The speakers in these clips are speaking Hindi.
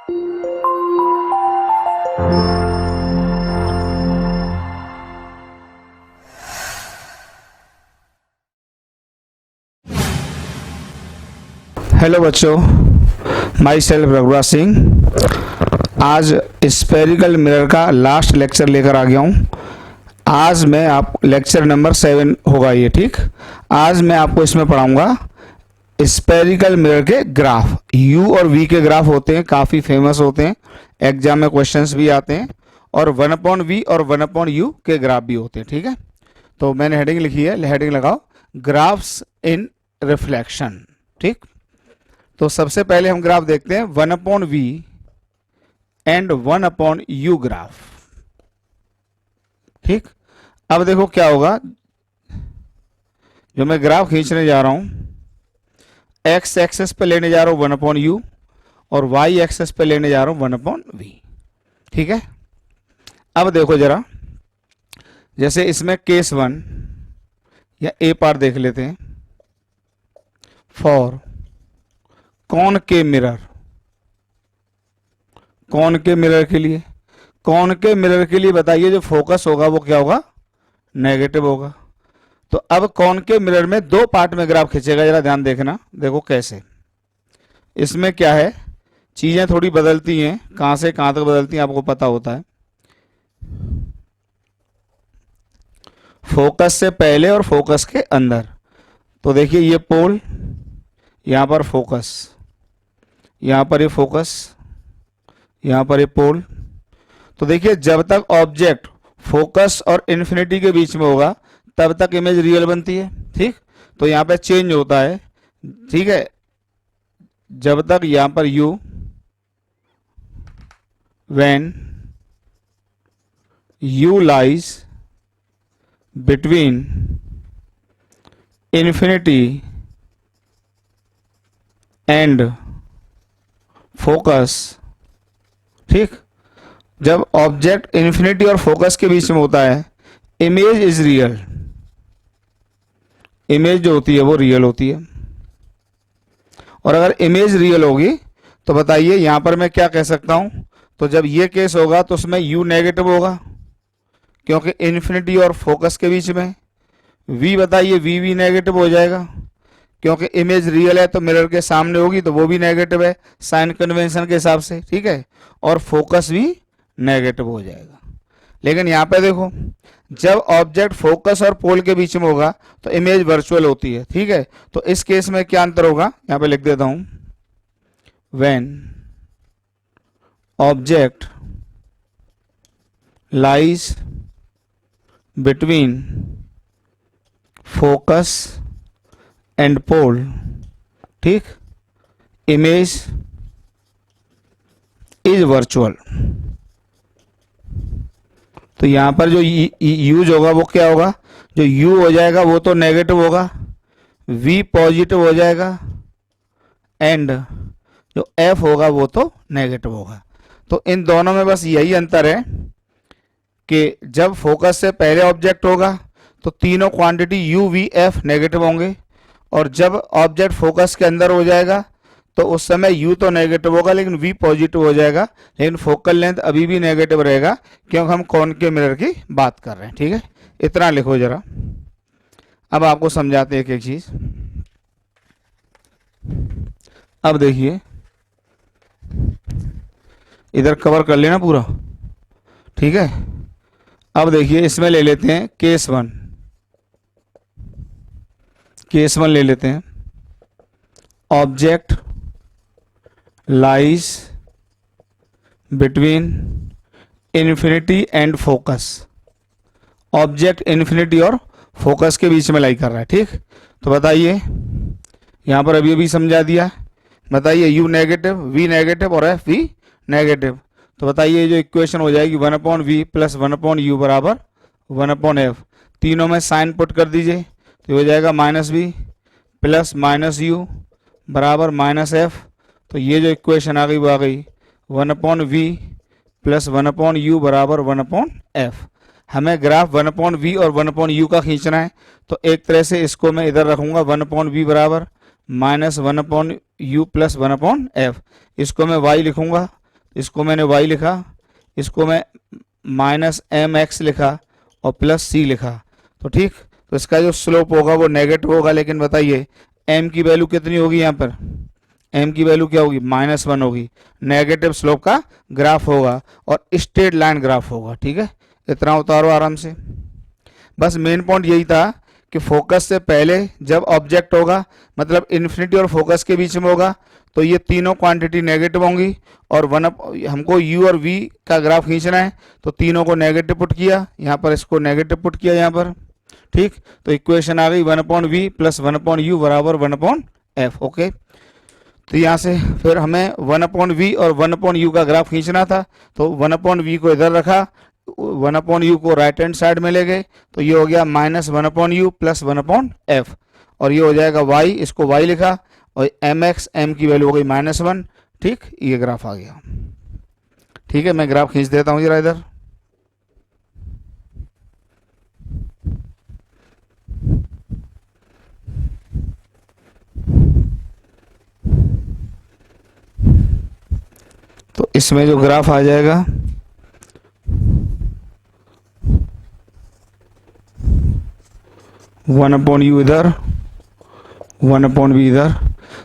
हेलो बच्चों, माई सेल्फ रघुराज सिंह। आज स्फेरिकल मिरर का लास्ट लेक्चर लेकर आ गया हूँ। आज मैं आप लेक्चर नंबर 7 होगा ये, ठीक। आज मैं आपको इसमें पढ़ाऊंगा स्फेरिकल मिरर के ग्राफ। यू और वी के ग्राफ होते हैं, काफ़ी फेमस होते हैं, एग्जाम में क्वेश्चंस भी आते हैं। और 1/v और 1/u के ग्राफ भी होते हैं, ठीक है। तो मैंने हेडिंग लिखी है, हेडिंग लगाओ ग्राफ्स इन रिफ्लेक्शन, ठीक। तो सबसे पहले हम ग्राफ देखते हैं 1/v एंड 1/u ग्राफ, ठीक। अब देखो क्या होगा, जो मैं ग्राफ खींचने जा रहा हूं एक्स एक्सेस पे लेने जा रहा हूं 1/u और वाई एक्सेस पे लेने जा रहा हूं 1/v, ठीक है। अब देखो जरा, जैसे इसमें केस 1 या ए पार्ट देख लेते हैं। फॉर कौन के मिरर, कौन के मिरर के लिए, कौन के मिरर के लिए बताइए जो फोकस होगा वो क्या होगा, नेगेटिव होगा। तो अब कौन के मिरर में दो पार्ट में ग्राफ खींचेगा, जरा ध्यान देखना। देखो कैसे, इसमें क्या है, चीजें थोड़ी बदलती हैं, कहां से कहां तक बदलती हैं आपको पता होता है। फोकस से पहले और फोकस के अंदर। तो देखिए ये पोल, यहां पर फोकस, यहां पर ये फोकस, यहां पर ये पोल। तो देखिए जब तक ऑब्जेक्ट फोकस और इन्फिनिटी के बीच में होगा तब तक इमेज रियल बनती है, ठीक। तो यहां पे चेंज होता है, ठीक है। जब तक यहां पर u when u lies between infinity and focus, ठीक। जब ऑब्जेक्ट इन्फिनिटी और फोकस के बीच में होता है इमेज इज रियल, इमेज जो होती है वो रियल होती है। और अगर इमेज रियल होगी तो बताइए यहां पर मैं क्या कह सकता हूं, तो जब ये केस होगा तो उसमें u नेगेटिव होगा क्योंकि इन्फिनिटी और फोकस के बीच में। v बताइए v भी नेगेटिव हो जाएगा क्योंकि इमेज रियल है तो मिरर के सामने होगी तो वो भी नेगेटिव है साइन कन्वेंशन के हिसाब से, ठीक है। और फोकस भी नेगेटिव हो जाएगा। लेकिन यहां पे देखो, जब ऑब्जेक्ट फोकस और पोल के बीच में होगा तो इमेज वर्चुअल होती है, ठीक है। तो इस केस में क्या अंतर होगा, यहां पे लिख देता हूं, when object lies between focus and pole, ठीक, इमेज इज वर्चुअल। तो यहां पर जो यूज होगा वो क्या होगा, जो u हो जाएगा वो तो नेगेटिव होगा, v पॉजिटिव हो जाएगा एंड जो f होगा वो तो नेगेटिव होगा। तो इन दोनों में बस यही अंतर है कि जब फोकस से पहले ऑब्जेक्ट होगा तो तीनों quantity u v f negative होंगे और जब ऑब्जेक्ट फोकस के अंदर हो जाएगा तो उस समय u तो नेगेटिव होगा लेकिन v पॉजिटिव हो जाएगा, लेकिन फोकल लेंथ अभी भी नेगेटिव रहेगा क्योंकि हम कॉनकेव मिरर की बात कर रहे हैं, ठीक है। इतना लिखो जरा। अब आपको समझाते हैं एक एक चीज। अब देखिए इधर कवर कर लेना पूरा, ठीक है। अब देखिए इसमें ले लेते हैं केस 1, केस 1 ले लेते हैं। Object lies between infinity and focus, object infinity और फोकस के बीच में लाई कर रहा है, ठीक। तो बताइए यहां पर अभी अभी समझा दिया, बताइए u नेगेटिव, v नेगेटिव और f भी नेगेटिव। तो बताइए जो इक्वेशन हो जाएगी 1/v प्लस 1/u बराबर 1/f। तीनों में साइन पुट कर दीजिए तो हो जाएगा -v प्लस -u बराबर -f। तो ये जो इक्वेशन आ गई वो आ गई 1/v प्लस 1/u बराबर 1/f। हमें ग्राफ 1/v और 1/u का खींचना है तो एक तरह से इसको मैं इधर रखूंगा 1/v बराबर -1/u प्लस 1/f। इसको मैं y लिखूंगा इसको मैंने y लिखा, इसको मैं माइनस एम एक्स लिखा और प्लस सी लिखा। तो ठीक, तो इसका जो स्लोप होगा वो नेगेटिव होगा, लेकिन बताइए m की वैल्यू कितनी होगी यहाँ पर, m की वैल्यू क्या होगी, -1 होगी। नेगेटिव स्लोप का ग्राफ होगा और स्ट्रेट लाइन ग्राफ होगा। ठीक है, इतना उतारो आराम से। बस मेन पॉइंट यही था कि फोकस से पहले जब ऑब्जेक्ट होगा, मतलब इन्फिनिटी और फोकस के बीच में होगा, तो ये तीनों क्वांटिटी नेगेटिव होंगी और हमको u और v का ग्राफ खींचना है, तो तीनों को नेगेटिव पुट किया, यहाँ पर इसको नेगेटिव पुट किया यहाँ पर। ठीक, तो इक्वेशन आ गई 1/v प्लस 1/u बराबर 1/f। ओके, तो यहाँ से फिर हमें 1/v और 1/u का ग्राफ खींचना था, तो 1/v को इधर रखा, 1/u को राइट हैंड साइड में ले गए, तो ये हो गया -1/u प्लस 1/f, और ये हो जाएगा y, इसको y लिखा, और m की वैल्यू हो गई -1। ठीक, ये ग्राफ आ गया। ठीक है, मैं ग्राफ खींच देता हूँ जरा इधर। तो इसमें जो ग्राफ आ जाएगा, वन अपॉन यू इधर, 1/v इधर,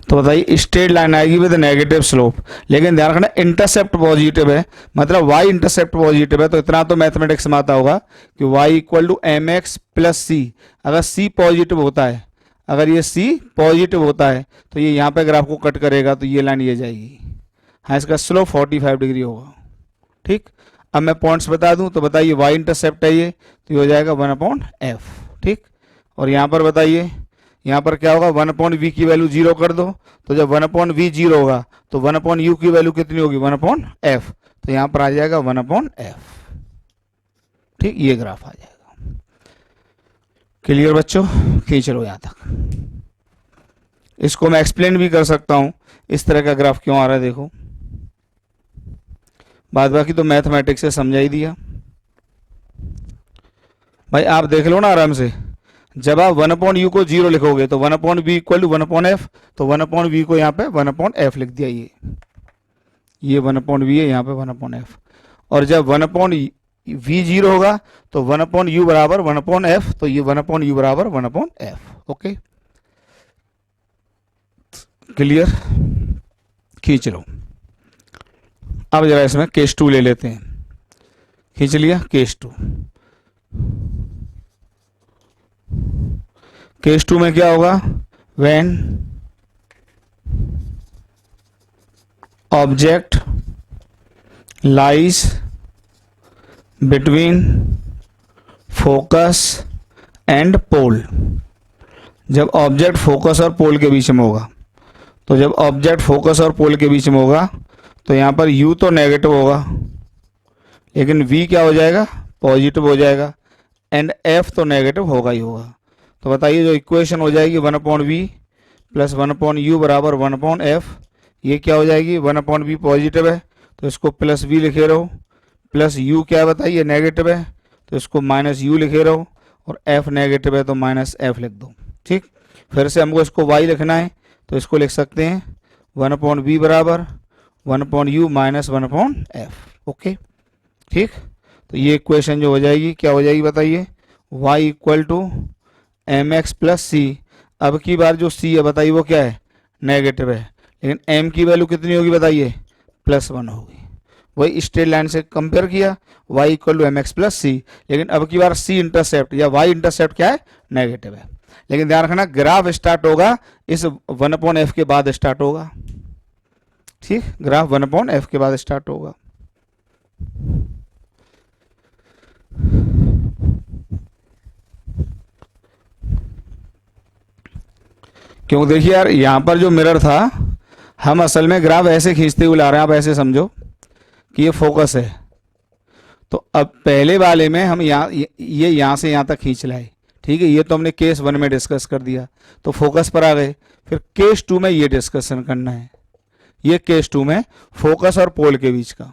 तो बताइए स्ट्रेट लाइन आएगी विद नेगेटिव स्लोप, लेकिन ध्यान रखना इंटरसेप्ट पॉजिटिव है, मतलब y इंटरसेप्ट पॉजिटिव है। तो इतना तो मैथमेटिक्स में आता होगा कि y equal to m x plus c. अगर c पॉजिटिव होता है, अगर ये c पॉजिटिव होता है, तो ये यहाँ पे ग्राफ को कट करेगा, तो ये लाइन ये जाएगी। हाँ, इसका स्लोप 45 डिग्री होगा। ठीक, अब मैं पॉइंट्स बता दूं, तो बताइए y इंटरसेप्ट है ये, तो ये हो जाएगा 1/f। ठीक, और यहाँ पर बताइए, यहाँ पर क्या होगा, 1/v की वैल्यू 0 कर दो, तो जब 1/v 0 होगा तो 1/u की वैल्यू कितनी होगी, 1/f, तो यहाँ पर आ जाएगा 1/f। ठीक, ये ग्राफ आ जाएगा। क्लियर बच्चों, खींच लो यहाँ तक। इसको मैं एक्सप्लेन भी कर सकता हूँ इस तरह का ग्राफ क्यों आ रहा है, देखो। बाद बाकी तो मैथमेटिक्स से समझा ही दिया भाई, आप देख लो ना आराम से। जब आप 1/u को 0 लिखोगे तो 1/v इक्वल टू 1/f, तो 1/v को यहाँ पे 1/f लिख दिया। ये 1/v है, यहाँ पे 1/f। और जब 1/v 0 होगा तो 1/u बराबर 1/f, तो ये 1/u बराबर 1/f। ओके, क्लियर, खींच लो। अब जरा इसमें केस 2 ले लेते हैं। खींच लिया केस 2। केस 2 में क्या होगा, when object lies between focus and pole. जब ऑब्जेक्ट फोकस और पोल के बीच में होगा, तो जब ऑब्जेक्ट फोकस और पोल के बीच में होगा तो यहाँ पर u तो नेगेटिव होगा, लेकिन v क्या हो जाएगा, पॉजिटिव हो जाएगा, एंड f तो नेगेटिव होगा ही होगा। तो बताइए जो इक्वेशन हो जाएगी 1/v प्लस 1/u बराबर 1/f, ये क्या हो जाएगी, 1/v पॉजिटिव है तो इसको प्लस v लिखे रहो, प्लस u क्या बताइए नेगेटिव है तो इसको माइनस u लिखे रहो, और f नेगेटिव है तो माइनस f लिख दो। ठीक, फिर से हमको इसको y लिखना है, तो इसको लिख सकते हैं 1/v बराबर 1/u माइनस 1/f। ओके, ठीक, तो ये इक्वेशन जो हो जाएगी क्या हो जाएगी बताइए, y equal to m x plus c. अब की बार जो c है बताइए वो क्या है, नेगेटिव है, लेकिन m की वैल्यू कितनी होगी बताइए, +1 होगी। वही स्ट्रेट लाइन से कंपेयर किया, y equal to m x plus c, लेकिन अब की बार c इंटरसेप्ट या y इंटरसेप्ट क्या है, नेगेटिव है। लेकिन ध्यान रखना ग्राफ स्टार्ट होगा इस 1/f के बाद स्टार्ट होगा। ठीक, ग्राफ 1/f के बाद स्टार्ट होगा। क्यों, देखिए यार यहाँ पर जो मिरर था, हम असल में ग्राफ ऐसे खींचते हुए ला रहे हैं, आप ऐसे समझो कि ये फोकस है। तो अब पहले वाले में हम ये यहाँ से यहाँ तक खींच लाए, ठीक है, ये तो हमने केस 1 में डिस्कस कर दिया, तो फोकस पर आ गए। फिर केस 2 में ये डिस्कशन करना है, ये केस 2 में फोकस और पोल के बीच का,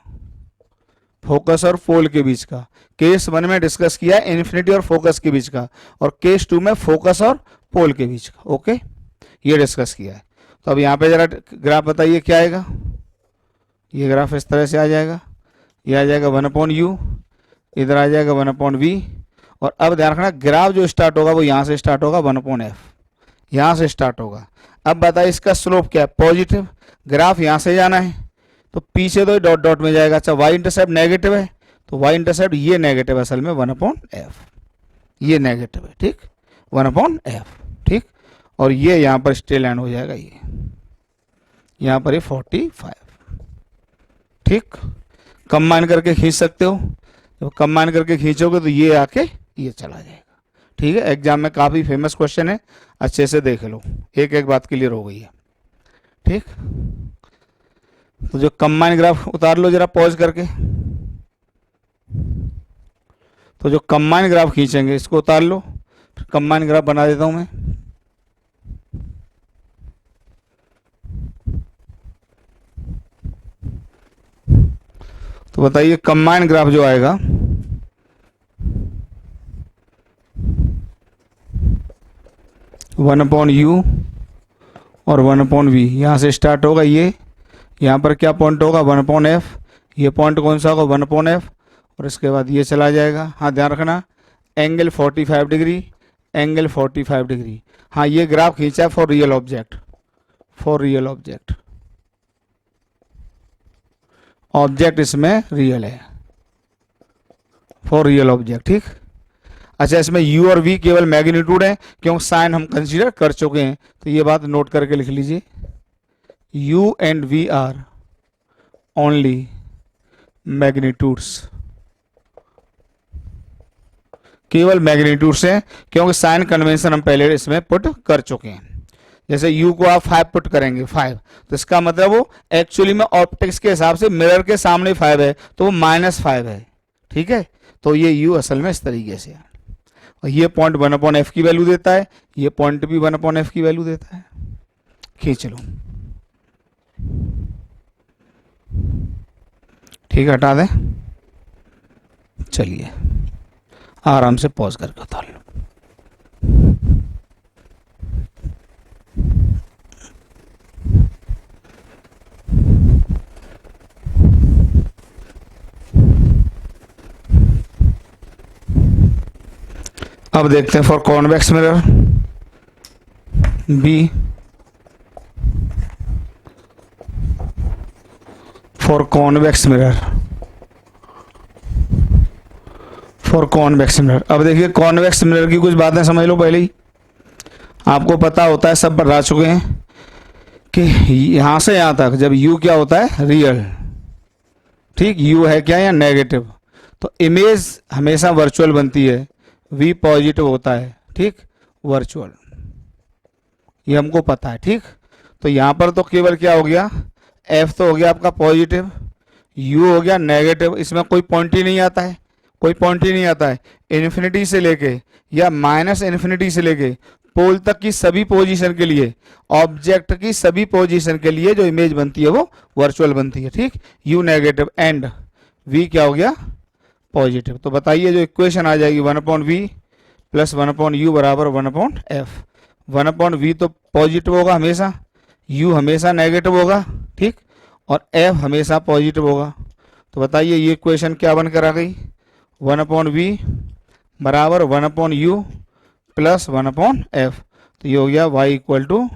फोकस और पोल के बीच का। केस 1 में डिस्कस किया इन्फिनिटी और फोकस के बीच का, और केस 2 में फोकस और पोल के बीच का। ओके, ये डिस्कस किया है। तो अब यहाँ पे जरा ग्राफ बताइए क्या आएगा, ये ग्राफ इस तरह से आ जाएगा, ये आ जाएगा 1/u, इधर आ जाएगा 1/v। और अब ध्यान रखना ग्राफ जो स्टार्ट होगा वो यहाँ से स्टार्ट होगा 1/f, यहाँ से स्टार्ट होगा। अब बताइए इसका स्लोप क्या है, पॉजिटिव। ग्राफ यहाँ से जाना है तो पीछे तो डॉट डॉट में जाएगा। अच्छा वाई इंटरसेप्ट नेगेटिव है तो वाई इंटरसेप्ट ये नेगेटिव है असल में 1/f, ये नेगेटिव है, ठीक, 1/f, ठीक। और ये यहाँ पर स्ट्रेट लाइन हो जाएगा, ये यहाँ पर ये 45, ठीक। कंबाइन करके खींच सकते हो, जब कंबाइन करके खींचोगे तो ये आके ये चला जाएगा, ठीक है। एग्जाम में काफ़ी फेमस क्वेश्चन है, अच्छे से देख लो, एक एक बात क्लियर हो गई है, ठीक। तो जो कंबाइन ग्राफ उतार लो जरा पॉज करके, तो जो कंबाइन ग्राफ खींचेंगे इसको उतार लो, फिर कंबाइन ग्राफ बना देता हूं मैं। तो बताइए कंबाइन ग्राफ जो आएगा 1/u और 1/v, यहाँ से स्टार्ट होगा, ये यहाँ पर क्या पॉइंट होगा 1/f, ये पॉइंट कौन सा होगा 1/f, और इसके बाद ये चला जाएगा। हाँ ध्यान रखना एंगल 45 डिग्री, एंगल 45 डिग्री। हाँ ये ग्राफ खींचा है for real object, for real object, object इसमें रियल है, फॉर रियल ऑब्जेक्ट, ठीक। अच्छा इसमें u और v केवल मैग्नीट्यूड है क्योंकि साइन हम कंसीडर कर चुके हैं, तो ये बात नोट करके लिख लीजिए, u and v are only magnitudes, केवल मैग्नीट्यूड्स हैं क्योंकि साइन कन्वेंशन हम पहले इसमें पुट कर चुके हैं। जैसे u को आप 5 पुट करेंगे 5, तो इसका मतलब वो एक्चुअली में ऑप्टिक्स के हिसाब से मिरर के सामने 5 है तो वो -5 है, ठीक है। तो ये u असल में इस तरीके से है, और ये पॉइंट 1/f की वैल्यू देता है, ये पॉइंट भी 1/f की वैल्यू देता है। खींच लो, ठीक है, हटा दें। चलिए आराम से पॉज करके उतार लो। अब देखते हैं for convex mirror B, for convex mirror, for convex mirror. अब देखिए कॉन्वेक्स मिरर की कुछ बातें समझ लो पहले ही, आपको पता होता है, सब बता चुके हैं कि यहां से यहां तक जब u क्या होता है रियल, ठीक, u है क्या या नेगेटिव, तो इमेज हमेशा वर्चुअल बनती है, v पॉजिटिव होता है, ठीक, वर्चुअल, ये हमको पता है, ठीक। तो यहां पर तो केवल क्या हो गया, f तो हो गया आपका पॉजिटिव, u हो गया नेगेटिव, इसमें कोई पॉइंट ही नहीं आता है, कोई पॉइंट ही नहीं आता है। इन्फिनिटी से लेके या -इन्फिनिटी से लेके पोल तक की सभी पोजीशन के लिए, ऑब्जेक्ट की सभी पोजीशन के लिए जो इमेज बनती है वो वर्चुअल बनती है, ठीक। u नेगेटिव एंड v क्या हो गया पॉजिटिव। तो बताइए जो इक्वेशन आ जाएगी 1/v प्लस 1/u बराबर 1/f। 1/v तो पॉजिटिव होगा हमेशा, u हमेशा नेगेटिव होगा, ठीक, और f हमेशा पॉजिटिव होगा। तो बताइए ये इक्वेशन क्या बनकर आ गई, 1/v बराबर 1/u प्लस 1/f। तो ये हो गया y equal to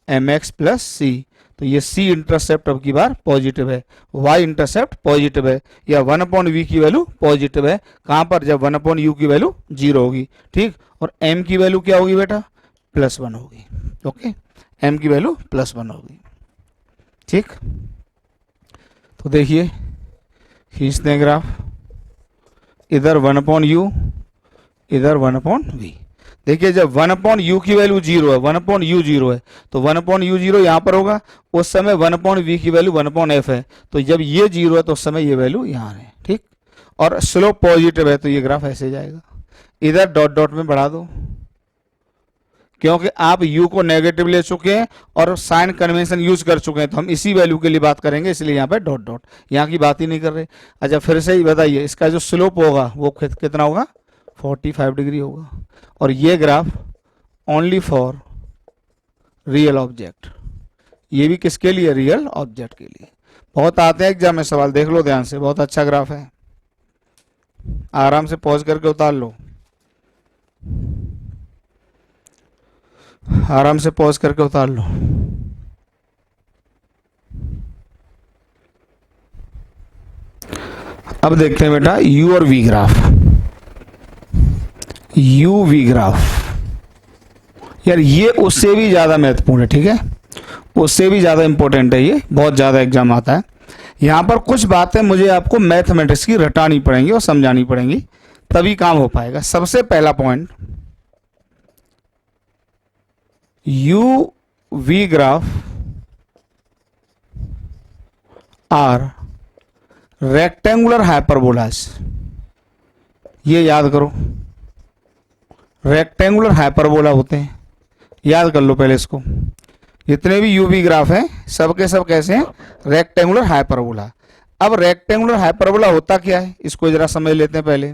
mx plus c। तो ये c इंटरसेप्ट अब की बार पॉजिटिव है, y इंटरसेप्ट पॉजिटिव है, या 1/v की वैल्यू पॉजिटिव है, कहाँ पर, जब 1/u की वैल्यू 0 होगी, ठीक। और m की वैल्यू क्या होगी बेटा, +1 होगी, ओके, m की वैल्यू +1 होगी, ठीक। तो देखिए खींचते हैं ग्राफ, इधर 1/u, इधर 1/v। देखिए जब 1/u की वैल्यू 0 है, 1/u 0 है, तो 1/u 0 यहाँ पर होगा, उस समय 1/v की वैल्यू 1/f है, तो जब ये 0 है तो उस समय ये वैल्यू यहाँ है, ठीक। और स्लोप पॉजिटिव है तो ये ग्राफ ऐसे जाएगा, इधर डॉट डॉट में बढ़ा दो, क्योंकि आप u को नेगेटिव ले चुके हैं और साइन कन्वेंशन यूज कर चुके हैं, तो हम इसी वैल्यू के लिए बात करेंगे, इसलिए यहाँ पे डॉट डॉट, यहाँ की बात ही नहीं कर रहे। अच्छा फिर से ही बताइए इसका जो स्लोप होगा वो कितना होगा, 45 डिग्री होगा। और ये graph only for real object, ये भी किसके लिए, रियल ऑब्जेक्ट के लिए। बहुत आते हैं एग्जाम में सवाल, देख लो ध्यान से, बहुत अच्छा ग्राफ है, आराम से पॉज करके उतार लो, आराम से पॉज करके उतार लो। अब देखते हैं बेटा यू और v graph. U v graph यार ये उससे भी ज्यादा महत्वपूर्ण है, ठीक है, उससे भी ज्यादा इंपॉर्टेंट है, ये बहुत ज्यादा एग्जाम आता है। यहां पर कुछ बातें मुझे आपको मैथमेटिक्स की रटानी पड़ेंगी और समझानी पड़ेंगी, तभी काम हो पाएगा। सबसे पहला point, u v graph are rectangular hyperbolas, ये याद करो, रेक्टेंगुलर हाइपरबोला होते हैं, याद कर लो पहले इसको। जितने भी यूवी ग्राफ हैं सबके सब कैसे हैं, रेक्टेंगुलर हाइपरबोला। अब रेक्टेंगुलर हाइपरबोला होता क्या है, इसको जरा समझ लेते हैं पहले,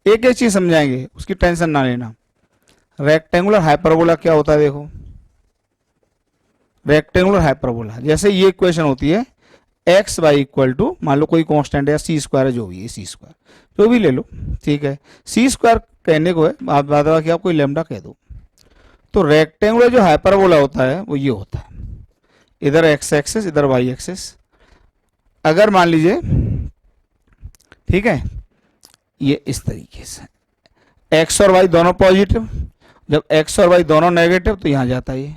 एक एक चीज समझाएंगे, उसकी टेंशन ना लेना। रेक्टेंगुलर हाइपरबोला क्या होता है, देखो रेक्टेंगुलर हाइपरबोला, जैसे ये इक्वेशन होती है एक्स वाई इक्वल टू, मान लो कोई कांस्टेंट है सी स्क्वायर है, जो भी है सी स्क्वायर, जो भी ले लो, ठीक है, सी स्क्वायर कहने को है, आप बाद बाकी आप कोई लेमडा कह दो। तो रेक्टेंगुलर जो हाइपरबोला होता है वो ये होता है, इधर एक्स एक्सिस इधर वाई एक्सिस। अगर मान लीजिए, ठीक है, ये इस तरीके से एक्स और वाई दोनों पॉजिटिव, जब एक्स और वाई दोनों नेगेटिव तो यहां जाता है ये,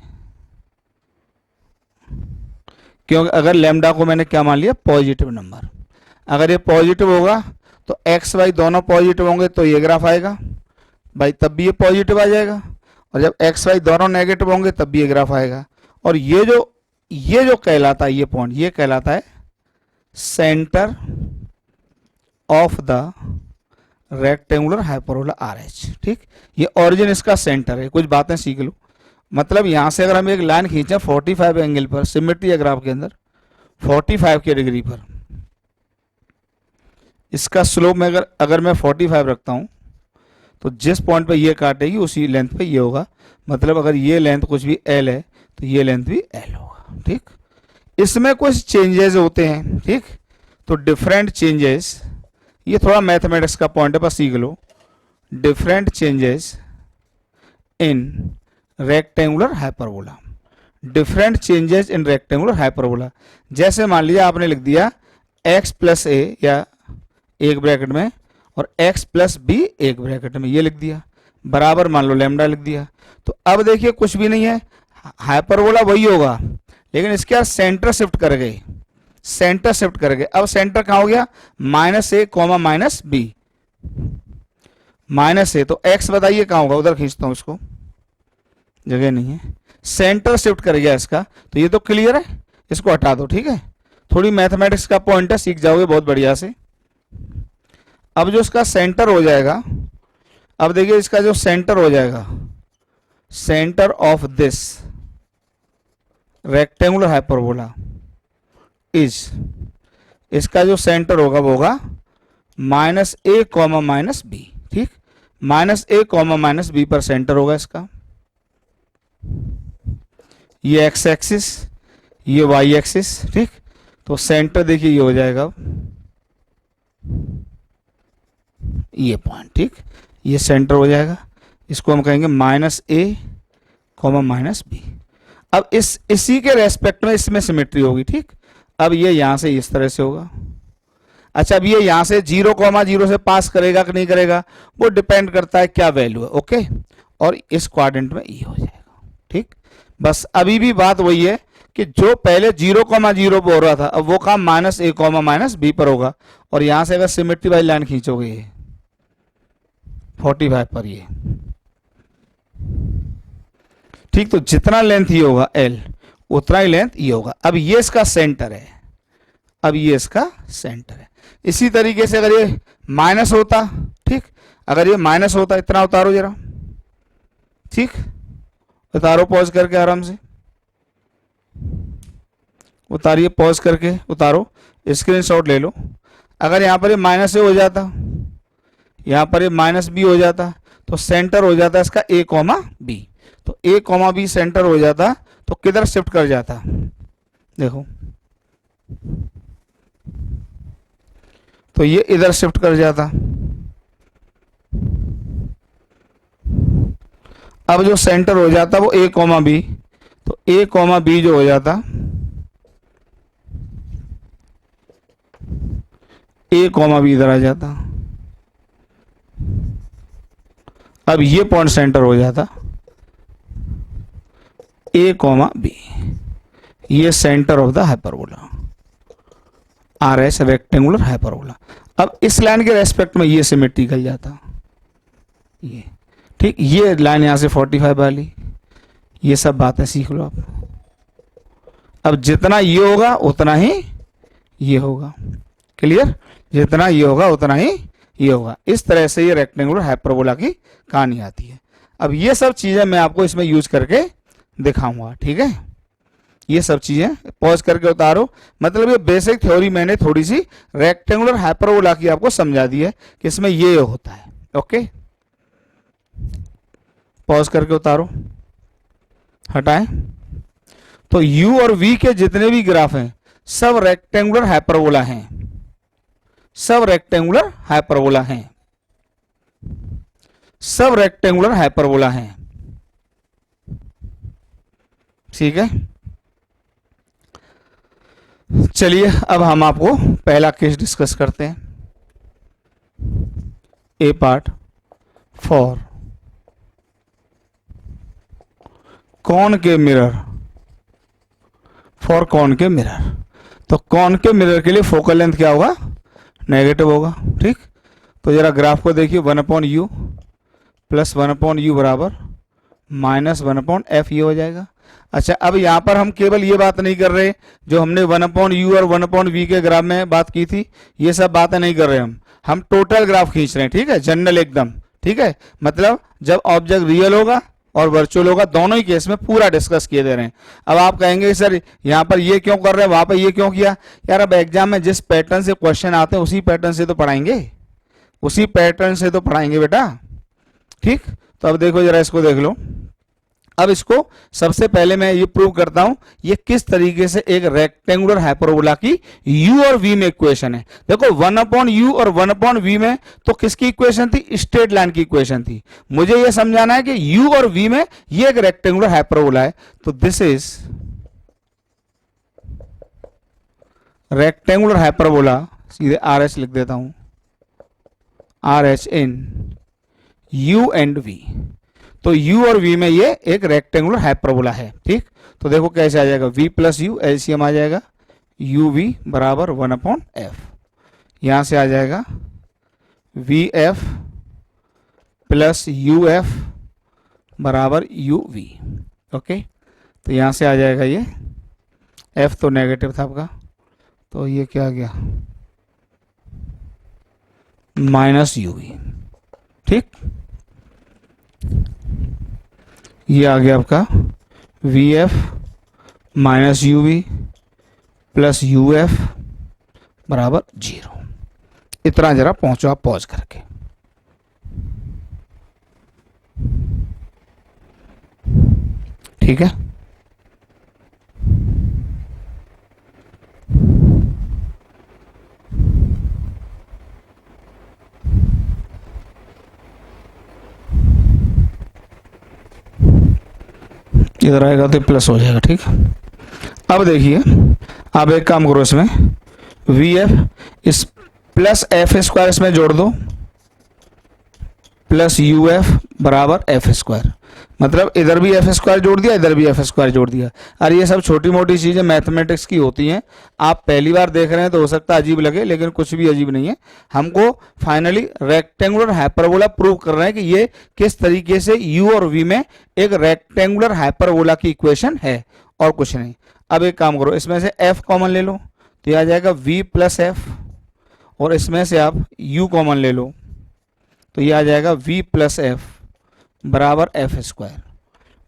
क्योंकि अगर लेमडा को मैंने क्या मान लिया, पॉजिटिव नंबर, अगर ये पॉजिटिव होगा तो एक्स वाई दोनों पॉजिटिव होंगे तो ये ग्राफ आएगा भाई, तब भी ये पॉजिटिव आ जाएगा, और जब एक्स वाई दोनों नेगेटिव होंगे तब भी ये ग्राफ आएगा। और ये जो कहलाता है, ये पॉइंट ये कहलाता है centre of the rectangular hyperbola R H, ठीक, ये ओरिजिन इसका सेंटर है। कुछ बातें सीख लो, मतलब यहां से अगर हम एक लाइन खींचे 45 एंगल पर, सिमेट्री है ग्राफ के अंदर 45 के डिग्री पर, इसका स्लोप में अगर मैं 45 रखता हूं तो जिस पॉइंट पे ये काटेगी उसी लेंथ पे ये होगा, मतलब अगर ये लेंथ कुछ भी एल है तो ये लेंथ भी एल होगा, ठीक। इसमें कुछ चेंजेस होते हैं, ठीक, तो डिफरेंट चेंजेस, ये थोड़ा मैथमेटिक्स का पॉइंट है, बस सीख लो। Different changes in rectangular hyperbola, different changes in rectangular hyperbola, जैसे मान लिया आपने लिख दिया x प्लस ए या एक ब्रैकेट में और x प्लस बी एक ब्रैकेट में, ये लिख दिया, बराबर मान लो लेमडा लिख दिया। तो अब देखिए कुछ भी नहीं है, हाइपरबोला वही होगा, लेकिन इसके बाद सेंटर शिफ्ट कर गए, सेंटर शिफ्ट कर गए। अब सेंटर कहां हो गया, माइनस ए कॉमा माइनस बी, माइनस ए, तो x बताइए कहां होगा, उधर खींचता हूं इसको, जगह नहीं है, सेंटर शिफ्ट कर गया इसका, तो ये तो क्लियर है, इसको हटा दो, ठीक है। थोड़ी मैथमेटिक्स का पॉइंट है, सीख जाओगे बहुत बढ़िया से। अब जो इसका सेंटर हो जाएगा, अब देखिए इसका जो सेंटर हो जाएगा, centre of this rectangular hyperbola is, इसका जो सेंटर होगा वो होगा माइनस ए कॉमा माइनस बी, ठीक, माइनस ए कॉमा माइनस बी पर सेंटर होगा इसका। ये एक्स एक्सिस, ये वाई एक्सिस, ठीक, तो सेंटर देखिए ये हो जाएगा ये पॉइंट, ठीक, ये सेंटर हो जाएगा, इसको हम कहेंगे माइनस ए कॉमा माइनस बी। अब इसी के रेस्पेक्ट में इसमें सिमेट्री होगी, ठीक। अब ये यहां से इस तरह से होगा। अच्छा, अब ये यहां से 0,0 से पास करेगा कि नहीं करेगा, वो डिपेंड करता है क्या वैल्यू है, ओके, और इस क्वाड्रेंट में ये हो जाएगा, ठीक। बस अभी भी बात वही है कि जो पहले 0,0 पर हो रहा था, अब वो काम माइनस ए कॉमा माइनस बी पर होगा, और यहां से अगर सिमेट्री वाली लाइन खींचोगे ये 45 पर ये, ठीक, तो जितना लेंथ ये होगा एल उतना ही लेंथ ये होगा। अब ये इसका सेंटर है, अब ये इसका सेंटर है। इसी तरीके से अगर ये माइनस होता, ठीक, अगर ये माइनस होता, इतना उतारो जरा, ठीक, उतारो पॉज करके आराम से उतारिए, पॉज करके उतारो, स्क्रीनशॉट ले लो। अगर यहाँ पर ये माइनस ए हो जाता, यहाँ पर ये माइनस बी हो जाता, तो सेंटर हो जाता इसका ए कॉमा बी, तो ए कॉमा बी सेंटर हो जाता, तो किधर शिफ्ट कर जाता, देखो तो ये इधर शिफ्ट कर जाता। अब जो सेंटर हो जाता वो ए कॉमा बी, तो ए कॉमा बी जो हो जाता, ए कॉमा बी इधर आ जाता। अब ये पॉइंट सेंटर हो जाता ए कॉमा बी, ये centre of the hyperbola, R S rectangular hyperbola. अब इस लाइन के रेस्पेक्ट में ये सिमेट्रिकल जाता, ये ठीक, ये लाइन यहां से 45 वाली, ये सब बातें सीख लो आप। अब जितना ये होगा उतना ही ये होगा, क्लियर, जितना ये होगा उतना ही ये होगा। इस तरह से ये रेक्टेंगुलर हाइपरबोला की कहानी आती है। अब ये सब चीजें मैं आपको इसमें यूज करके दिखाऊंगा, ठीक है। ये सब चीजें पॉज करके उतारो, मतलब ये बेसिक थ्योरी मैंने थोड़ी सी रेक्टेंगुलर हाइपरबोला की आपको समझा दी है कि इसमें ये होता है। ओके, पॉज करके उतारो, हटाएं। तो u और v के जितने भी ग्राफ हैं सब रेक्टेंगुलर हाइपरबोला हैं, सब रेक्टेंगुलर हाइपरबोला हैं, सब रेक्टेंगुलर हाइपरबोला हैं, ठीक है। चलिए अब हम आपको पहला केस डिस्कस करते हैं। ए पार्ट फॉर कॉन के मिरर, फॉर कॉन के मिरर। तो कॉन के मिरर के लिए फोकल लेंथ क्या होगा, नेगेटिव होगा, ठीक। तो जरा ग्राफ को देखिए, 1/u प्लस 1/u बराबर -1/f ये हो जाएगा। अच्छा, अब यहां पर हम केवल ये बात नहीं कर रहे जो हमने 1/u और 1/v के ग्राफ में बात की थी, ये सब बातें नहीं कर रहे हम टोटल ग्राफ खींच रहे हैं, ठीक है, जनरल एकदम, ठीक है। मतलब जब ऑब्जेक्ट रियल होगा और वर्चुअल होगा, दोनों ही केस में पूरा डिस्कस किए दे रहे हैं। अब आप कहेंगे सर यहाँ पर ये क्यों कर रहे हैं, वहां पर ये क्यों किया। यार अब एग्जाम में जिस पैटर्न से क्वेश्चन आते हैं उसी पैटर्न से तो पढ़ाएंगे, उसी पैटर्न से तो पढ़ाएंगे बेटा, ठीक। तो अब देखो जरा, इसको देख लो। अब इसको सबसे पहले मैं ये प्रूव करता हूं ये किस तरीके से एक रेक्टेंगुलर हाइपरबोला की u और v में इक्वेशन है। देखो 1/u और 1/v में तो किसकी इक्वेशन थी, स्ट्रेट लाइन की इक्वेशन थी। मुझे ये समझाना है कि u और v में ये एक रेक्टेंगुलर हाइपरबोला है। तो दिस इज रेक्टेंगुलर हाइपरबोला, सीधे आर एच लिख देता हूं, R H in u and v। तो u और v में ये एक रेक्टेंगुलर हाइपरबोला है, ठीक। तो देखो कैसे आ जाएगा, v प्लस यू एलसीएम आ जाएगा, u v बराबर 1/f। यहां से आ जाएगा vf प्लस uf बराबर uv। ओके, तो यहां से आ जाएगा ये f तो नेगेटिव था आपका, तो ये क्या आ गया -uv, ठीक। ये आ गया आपका vf minus uv plus uf बराबर 0। इतना जरा पहुंचो आप पॉज करके। ठीक है, इधर आएगा तो प्लस हो जाएगा, ठीक। अब देखिए, अब एक काम करो, इसमें वी एफ इस प्लस एफ स्क्वायर इसमें जोड़ दो, प्लस यू एफ बराबर एफ स्क्वायर। मतलब इधर भी एफ स्क्वायर जोड़ दिया, इधर भी एफ स्क्वायर जोड़ दिया। अरे ये सब छोटी मोटी चीजें मैथमेटिक्स की होती हैं। आप पहली बार देख रहे हैं तो हो सकता है अजीब लगे, लेकिन कुछ भी अजीब नहीं है। हमको फाइनली रेक्टेंगुलर हाइपरबोला प्रूव कर रहे हैं कि ये किस तरीके से u और v में एक रेक्टेंगुलर हाइपरबोला की इक्वेशन है, और कुछ नहीं। अब एक काम करो, इसमें से f कॉमन ले लो तो ये आ जाएगा v प्लस एफ, और इसमें से आप u कॉमन ले लो तो ये आ जाएगा v प्लस एफ बराबर F square.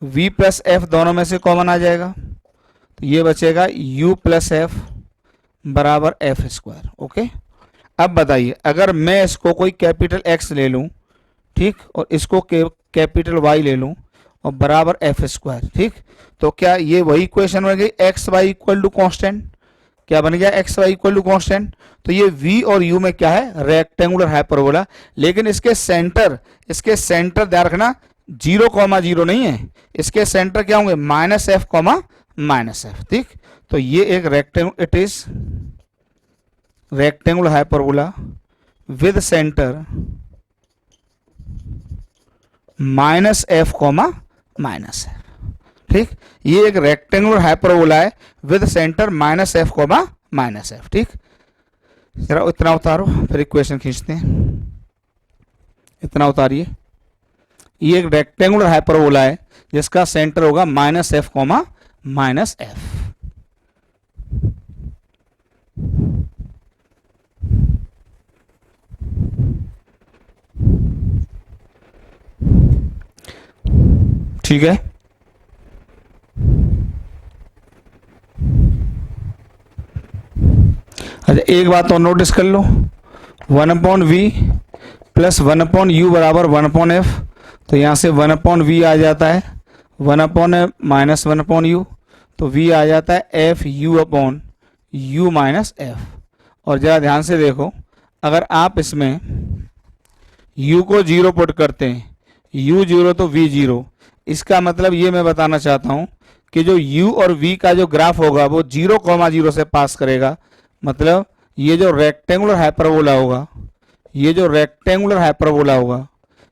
v plus F दोनों में से कॉमन आ जाएगा तो ये बचेगा u प्लस एफ बराबर एफ स्क्वायर। ओके, अब बताइए, अगर मैं इसको कोई कैपिटल x ले लूं, ठीक, और इसको कैपिटल y ले लूं और बराबर एफ स्क्वायर, ठीक, तो क्या ये वही इक्वेशन बन गई x y equal to constant. क्या बन गया, x y equal to constant. तो ये v और u में क्या है, रेक्टेंगुलर हाइपरबोला। लेकिन इसके सेंटर ध्यान रखना 0,0 नहीं है, इसके सेंटर क्या होंगे, -f, ठीक। तो ये एक rectangular, it is rectangular hyperbola with centre -f, ठीक। ये एक रेक्टेंगुलर हाइपरबोला है विद सेंटर -f, ठीक। जरा इतना उतारो, फिर इक्वेशन खींचते हैं। इतना उतारिए। ये एक रेक्टेंगुलर हाइपरबोला है जिसका सेंटर होगा -f, ठीक है। अच्छा, एक बात और नोटिस कर लो, 1/v प्लस 1/u बराबर 1/f। तो यहाँ से 1/v आ जाता है 1/f माइनस 1/u, तो v आ जाता है FU/u माइनस f। और ज़रा ध्यान से देखो, अगर आप इसमें u को 0 पुट करते हैं, u 0 तो v 0, इसका मतलब ये मैं बताना चाहता हूँ कि जो u और v का जो ग्राफ होगा वो 0,0 से पास करेगा। मतलब ये जो रेक्टेंगुलर हाइपरबोला होगा,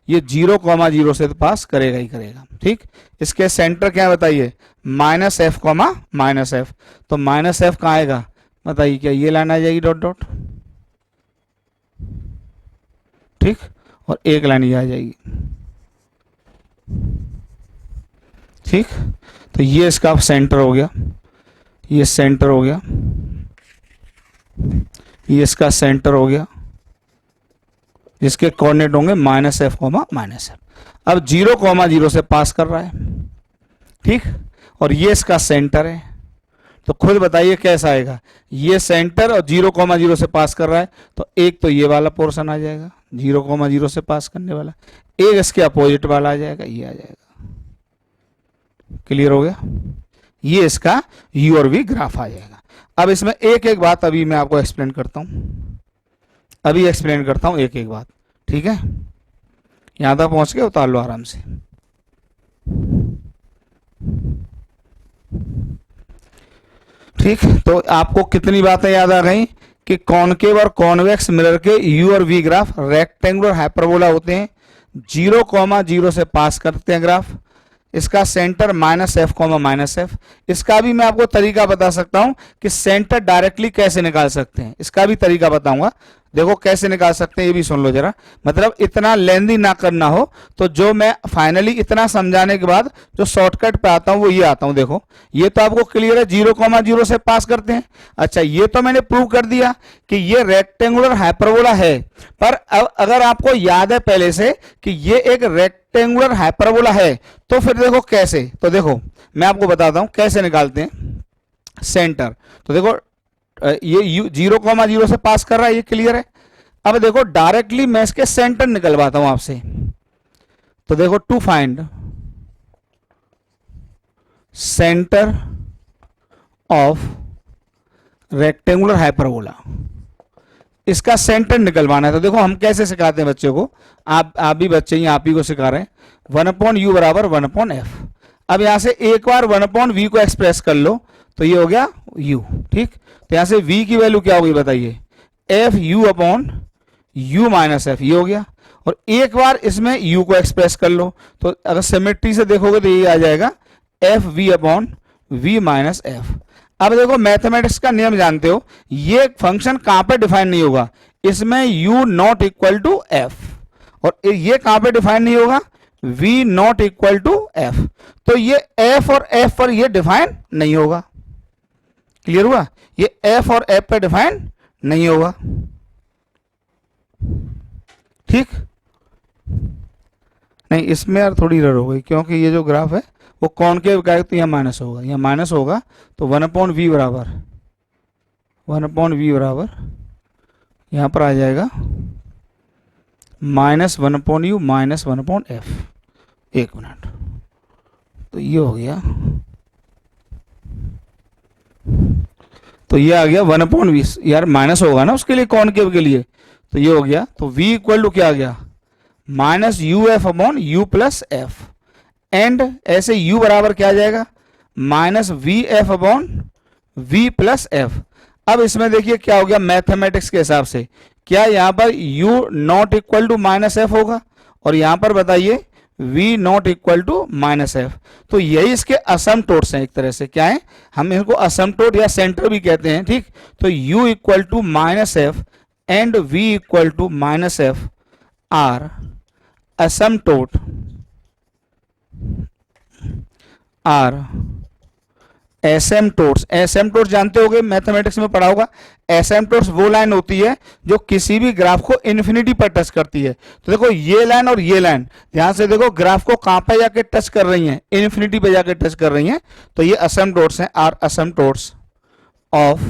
ये 0,0 से तो पास करेगा ही करेगा, ठीक। इसके सेंटर क्या बताइए, -f, -f। तो -f कहाँ आएगा बताइए, क्या ये लाइन आ जाएगी डॉट डॉट, ठीक। और एक लाइन ये आ जाएगी, ठीक। तो ये इसका सेंटर हो गया, ये सेंटर हो गया, ये इसका सेंटर हो गया, जिसके कोऑर्डिनेट होंगे -f, -f। अब 0,0 से पास कर रहा है, ठीक। और ये इसका सेंटर है, तो खुद बताइए कैसा आएगा। ये सेंटर और 0,0 से पास कर रहा है, तो एक तो ये वाला पोर्शन आ जाएगा 0,0 से पास करने वाला, एक इसके अपोजिट वाला आ जाएगा, ये आ जाएगा। क्लियर हो गया, ये इसका u और v ग्राफ आ जाएगा। अब इसमें एक एक बात अभी मैं आपको एक्सप्लेन करता हूं, एक एक बात, ठीक है। यहां तक पहुंच के उतार लो आराम से। ठीक, तो आपको कितनी बातें याद आ गई कि कॉनकेव और कॉन्वेक्स मिरर के u और v ग्राफ रेक्टेंगुलर हाइपरबोला होते हैं, 0,0 से पास करते हैं ग्राफ, इसका सेंटर -f, -f। इसका भी मैं आपको तरीका बता सकता हूं कि सेंटर डायरेक्टली कैसे निकाल सकते हैं, इसका भी तरीका बताऊंगा। देखो कैसे निकाल सकते हैं, ये भी सुन लो जरा। मतलब इतना लेंदी ना करना हो, तो जो मैं फाइनली इतना समझाने के बाद जो शॉर्टकट पे आता हूं वो ये आता हूं। देखो ये तो आपको क्लियर है, 0,0 से पास करते हैं। अच्छा, ये तो मैंने प्रूव कर दिया कि ये रेक्टेंगुलर हाइपरबोला है। पर अब अगर आपको याद है पहले से कि ये एक रेक्टेंगुलर हाइपरबोला है, तो फिर देखो कैसे, तो देखो मैं आपको बताता हूं कैसे निकालते हैं सेंटर। तो देखो ये 0,0 से पास कर रहा है, ये क्लियर है। अब देखो डायरेक्टली मैं इसके सेंटर निकलवाता हूं आपसे। तो देखो to find centre of rectangular hyperbola, इसका सेंटर निकलवाना है। तो देखो हम कैसे सिखाते हैं बच्चों को, आप भी बच्चे ही, आप ही को सिखा रहे हैं। 1/u बराबर 1/f। अब यहां से एक बार 1/v को एक्सप्रेस कर लो, तो ये हो गया u, ठीक। तो यहां से v की वैल्यू क्या होगी बताइए, FU/u माइनस f, ये हो गया। और एक बार इसमें u को एक्सप्रेस कर लो, तो अगर सिमेट्री से देखोगे तो ये आ जाएगा FV/v माइनस f। अब देखो मैथमेटिक्स का नियम जानते हो, ये फंक्शन कहां पर डिफाइन नहीं होगा, इसमें u not equal to f, और ये कहां पे डिफाइन नहीं होगा, v not equal to f। तो ये f और f पर ये डिफाइन नहीं होगा। क्लियर हुआ, ये f और f पे डिफाइन नहीं होगा, ठीक। नहीं, इसमें यार थोड़ी एरर हो गई, क्योंकि ये जो ग्राफ है वो कॉनकेव का है, तो यहाँ माइनस होगा, यहाँ माइनस होगा। तो 1/v बराबर यहाँ पर आ जाएगा -1/u माइनस 1/f। एक मिनट, तो ये हो गया, तो ये आ गया 1/v, यार माइनस होगा ना उसके लिए, कॉनकेव के लिए, तो ये हो गया। तो v इक्वल टू क्या आ गया, minus u f upon u plus f, and ऐसे u बराबर क्या आ जाएगा, minus v f upon v plus f. अब इसमें देखिए क्या हो गया मैथमेटिक्स के हिसाब से, क्या यहाँ पर u not equal to minus f होगा, और यहाँ पर बताइए v not equal to minus f. तो यही इसके असमटोट्स हैं एक तरह से, क्या है, हम इनको असमटोट या सेंटर भी कहते हैं, ठीक। तो u equal to minus f and v equal to minus f are asymptote, are asymptotes. Asymptotes जानते होगे, मैथमेटिक्स में पढ़ा होगा। एसिम्पटोट्स वो लाइन होती है जो किसी भी ग्राफ को इन्फिनिटी पर टच करती है। तो देखो ये लाइन और ये लाइन, ध्यान से देखो ग्राफ को कहां पे जाके टच कर रही हैं, इन्फिनिटी पे जाके टच कर रही हैं। तो ये एसिम्पटोट्स हैं, are asymptotes of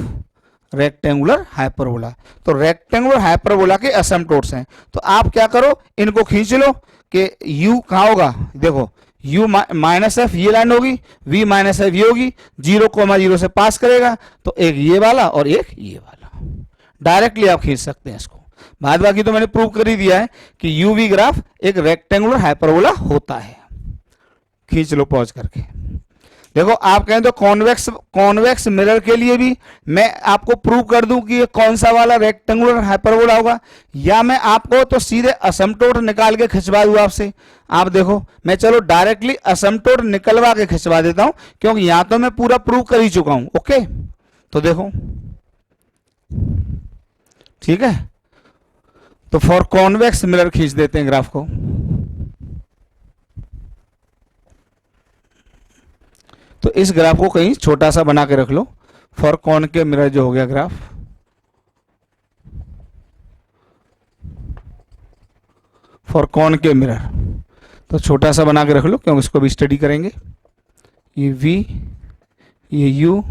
rectangular hyperbola. तो रेक्टेंगुलर हाइपरबोला के एसिम्पटोट्स हैं। तो आप क्या करो, इनको खींच लो कि u कहां होगा, देखो u माइनस एफ ये लाइन होगी, v माइनस एफ ये होगी, 0,0 से पास करेगा, तो एक ये वाला और एक ये वाला, डायरेक्टली आप खींच सकते हैं इसको। बाद बाकी तो मैंने प्रूव कर ही दिया है कि u v ग्राफ एक रेक्टेंगुलर हाइपरबोला होता है। खींच लो पॉज करके। देखो आप कहें तो कॉन्वेक्स मिरर के लिए भी मैं आपको प्रूव कर दूं कि ये कौन सा वाला रेक्टेंगुलर हाइपरबोला होगा, या मैं आपको तो सीधे असमटोट निकाल के खिंचवा दूं आपसे। आप देखो मैं चलो डायरेक्टली असमटोट निकलवा के खिंचवा देता हूं, क्योंकि यहां तो मैं पूरा प्रूव कर ही चुका हूं। ओके, तो देखो ठीक है, तो फॉर कॉन्वेक्स मिरर खींच देते हैं ग्राफ को। तो इस ग्राफ को कहीं छोटा सा बना के रख लो, फॉर कॉनकेव मिरर जो हो गया ग्राफ, फॉर कॉनकेव मिरर, तो छोटा सा बना के रख लो क्योंकि इसको भी स्टडी करेंगे। ये v, ये u,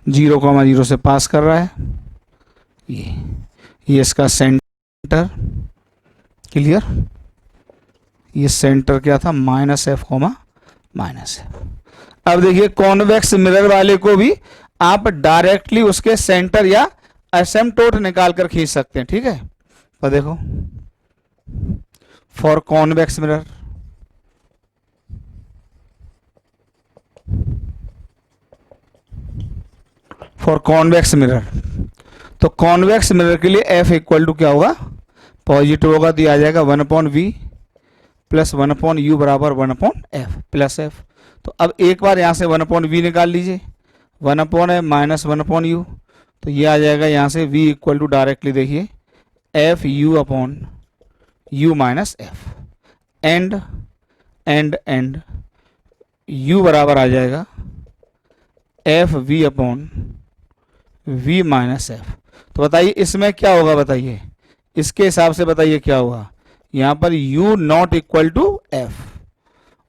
0,0 से पास कर रहा है, ये इसका सेंटर, क्लियर। ये सेंटर क्या था, minus F comma minus F. अब देखिए कॉन्वेक्स मिरर वाले को भी आप डायरेक्टली उसके सेंटर या एसिम्पटोट निकाल कर खींच सकते हैं, ठीक है। तो देखो for convex mirror, for convex mirror, तो कॉन्वेक्स मिरर के लिए f इक्वल टू क्या होगा, पॉजिटिव होगा तो ये आ जाएगा 1/v प्लस 1/u बराबर 1/f प्लस f। तो अब एक बार यहाँ से 1/v निकाल लीजिए, 1/m माइनस 1/u, तो ये आ जाएगा यहाँ से v इक्वल टू डायरेक्टली देखिए f u upon u minus f, and u बराबर आ जाएगा f v upon v minus f. तो बताइए इसमें क्या होगा, बताइए इसके हिसाब से बताइए क्या होगा। यहाँ पर u not equal to f,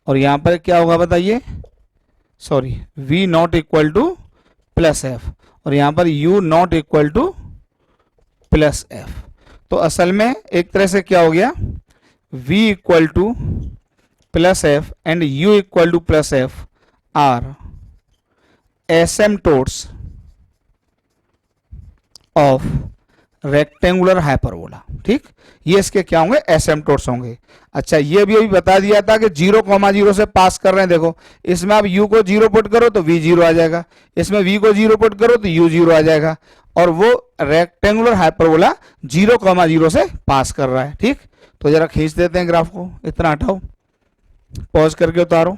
और यहाँ पर क्या होगा बताइए, sorry v not equal to plus f, और यहाँ पर u not equal to plus f. तो असल में एक तरह से क्या हो गया, v equal to plus f and u equal to plus f are asymptotes of rectangular hyperbola, ठीक। ये इसके क्या होंगे, एसिम्पटोट्स होंगे। अच्छा ये भी अभी बता दिया था कि 0,0 से पास कर रहे हैं। देखो इसमें आप u को 0 पुट करो तो v 0 आ जाएगा, इसमें v को 0 पुट करो तो u 0 आ जाएगा, और वो रेक्टेंगुलर हाइपरबोला 0,0 से पास कर रहा है, ठीक। तो जरा खींच देते हैं ग्राफ को, इतना हटाओ, पॉज करके उतारो,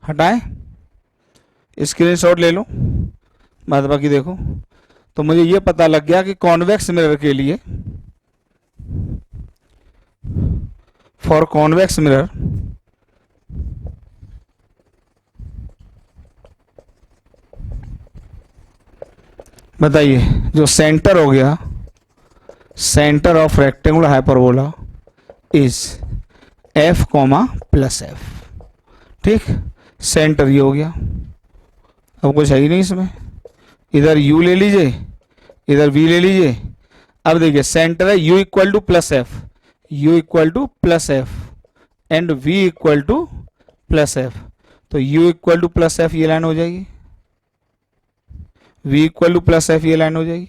हटाएं, स्क्रीनशॉट ले लो, बाद बाकी देखो। तो मुझे ये पता लग गया कि कॉन्वेक्स मिरर के लिए, फॉर कॉन्वेक्स मिरर बताइए जो सेंटर हो गया, centre of rectangular hyperbola is f comma plus F, ठीक। सेंटर ये हो गया, अब कुछ है ही नहीं इसमें, इधर u ले लीजिए, इधर v ले लीजिए। अब देखिए सेंटर है u equal to plus F, u equal to plus f and v equal to plus f. तो u equal to plus F ये लाइन हो जाएगी, v equal to plus F ये लाइन हो जाएगी,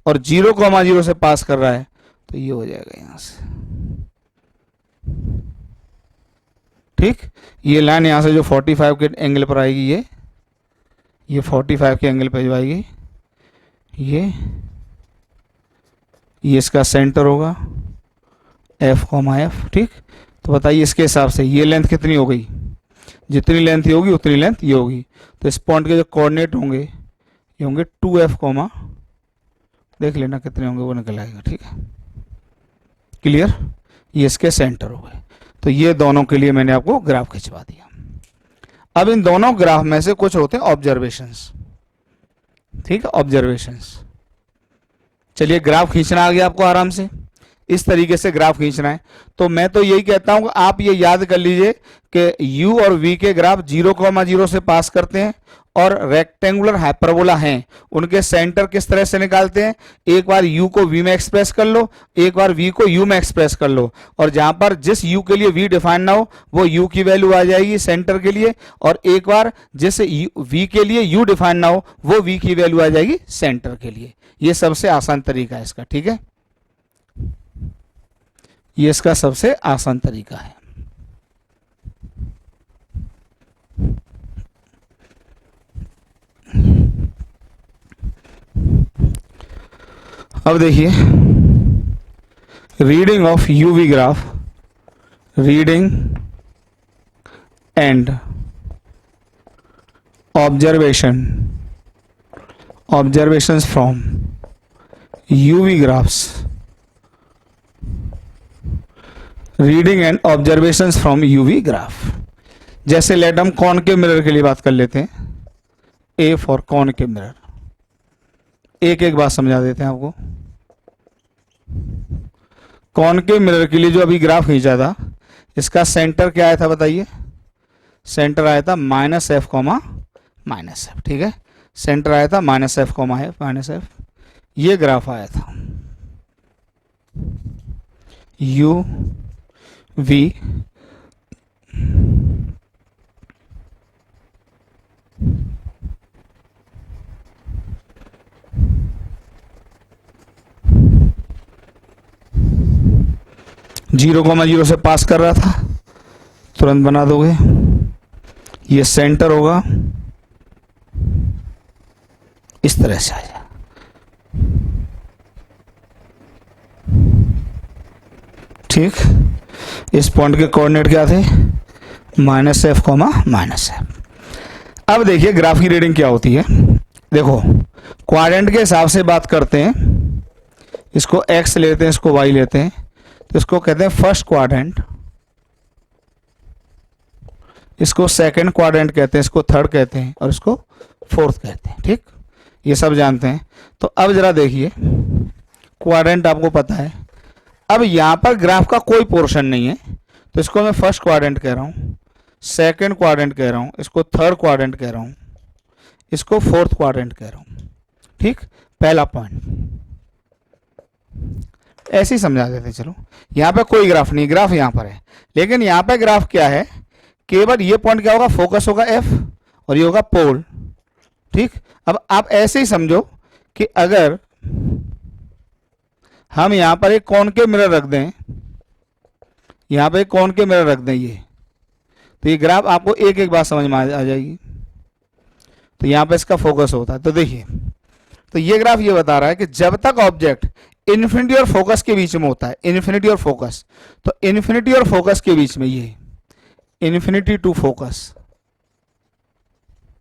और 0,0 से पास कर रहा है तो ये हो जाएगा यहां से। ठीक, ये लाइन यहां से जो 45 के एंगल पर आएगी, ये 45 के एंगल पर जो आएगी, ये इसका सेंटर होगा f, f। ठीक, तो बताइए इसके हिसाब से ये लेंथ कितनी हो गई, जितनी लेंथ ये होगी उतनी लेंथ ये होगी। तो इस पॉइंट के जो कोऑर्डिनेट होंगे ये होंगे 2f, देख लेना कितने होंगे वो निकल आएगा। ठीक है, क्लियर, ये इसके सेंटर हो गए। तो ये दोनों के लिए मैंने आपको ग्राफ खिंचवा दिया। अब इन दोनों ग्राफ में से कुछ होते हैं ऑब्जर्वेशंस। ठीक है, ऑब्जर्वेशंस। चलिए ग्राफ खींचना आ गया आपको आराम से, इस तरीके से ग्राफ खींचना है। तो मैं तो यही कहता हूं कि आप ये याद कर लीजिए कि u और v के ग्राफ 0,0 से पास करते हैं और रेक्टेंगुलर हाइपरबोला हैं, उनके सेंटर किस तरह से निकालते हैं। एक बार u को v में एक्सप्रेस कर लो, एक बार v को u में एक्सप्रेस कर लो, और जहां पर जिस u के लिए v डिफाइन ना हो वो u की वैल्यू आ जाएगी सेंटर के लिए, और एक बार जिस v के लिए u डिफाइन ना हो वो v की वैल्यू आ जाएगी सेंटर के लिए। ये सबसे आसान तरीका है इसका। ठीक है, ये इसका सबसे आसान तरीका है। अब देखिए reading of UV graph, reading and observations from UV graphs, reading and observations from UV graph. जैसे लेट हम कॉनकेव मिरर के लिए बात कर लेते हैं, ए फॉर कॉनकेव मिरर। एक एक बात समझा देते हैं आपको। कॉनकेव मिरर के लिए जो अभी ग्राफ खींचा था, इसका सेंटर क्या आया था बताइए। सेंटर आया था -f, ठीक है, सेंटर आया था -f, ये ग्राफ आया था u v zero comma zero से पास कर रहा था, तुरंत बना दोगे। ये सेंटर होगा, इस तरह से आ जाए। ठीक, इस पॉइंट के कोऑर्डिनेट क्या थे, -f, अब देखिए ग्राफ की रीडिंग क्या होती है। देखो क्वाड्रेंट के हिसाब से बात करते हैं, इसको x लेते हैं, इसको y लेते हैं, तो इसको कहते हैं फर्स्ट क्वाड्रेंट, इसको सेकंड क्वाड्रेंट कहते हैं, इसको थर्ड कहते हैं, और इसको फोर्थ कहते हैं। ठीक, ये सब जानते हैं। तो अब जरा देखिए क्वाड्रेंट आपको पता है। अब यहां पर ग्राफ का कोई पोर्शन नहीं है, तो इसको मैं फर्स्ट क्वाड्रेंट कह रहा हूं, सेकंड क्वाड्रेंट कह रहा हूं, इसको थर्ड क्वाड्रेंट कह रहा हूं, इसको फोर्थ क्वाड्रेंट कह रहा हूं। ठीक, पहला पॉइंट ऐसे ही समझा देते। चलो यहां पे कोई ग्राफ नहीं, ग्राफ यहां पर है, लेकिन यहां पे ग्राफ क्या है, केवल ये पॉइंट क्या होगा, फोकस होगा F और ये होगा पोल। ठीक, अब आप ऐसे ही समझो कि अगर हम यहां पर एक कॉनकेव मिरर रख दें, यहां पर एक कॉनकेव मिरर रख दें, ये तो ये ग्राफ आपको एक एक बात समझ में आ जाएगी। तो यहां पर इसका फोकस होता है। तो देखिए, तो ये ग्राफ ये बता रहा है कि जब तक ऑब्जेक्ट इन्फिनिटी और फोकस के बीच में होता है, इन्फिनिटी और फोकस, तो इन्फिनिटी और फोकस के बीच में ये इन्फिनिटी टू फोकस,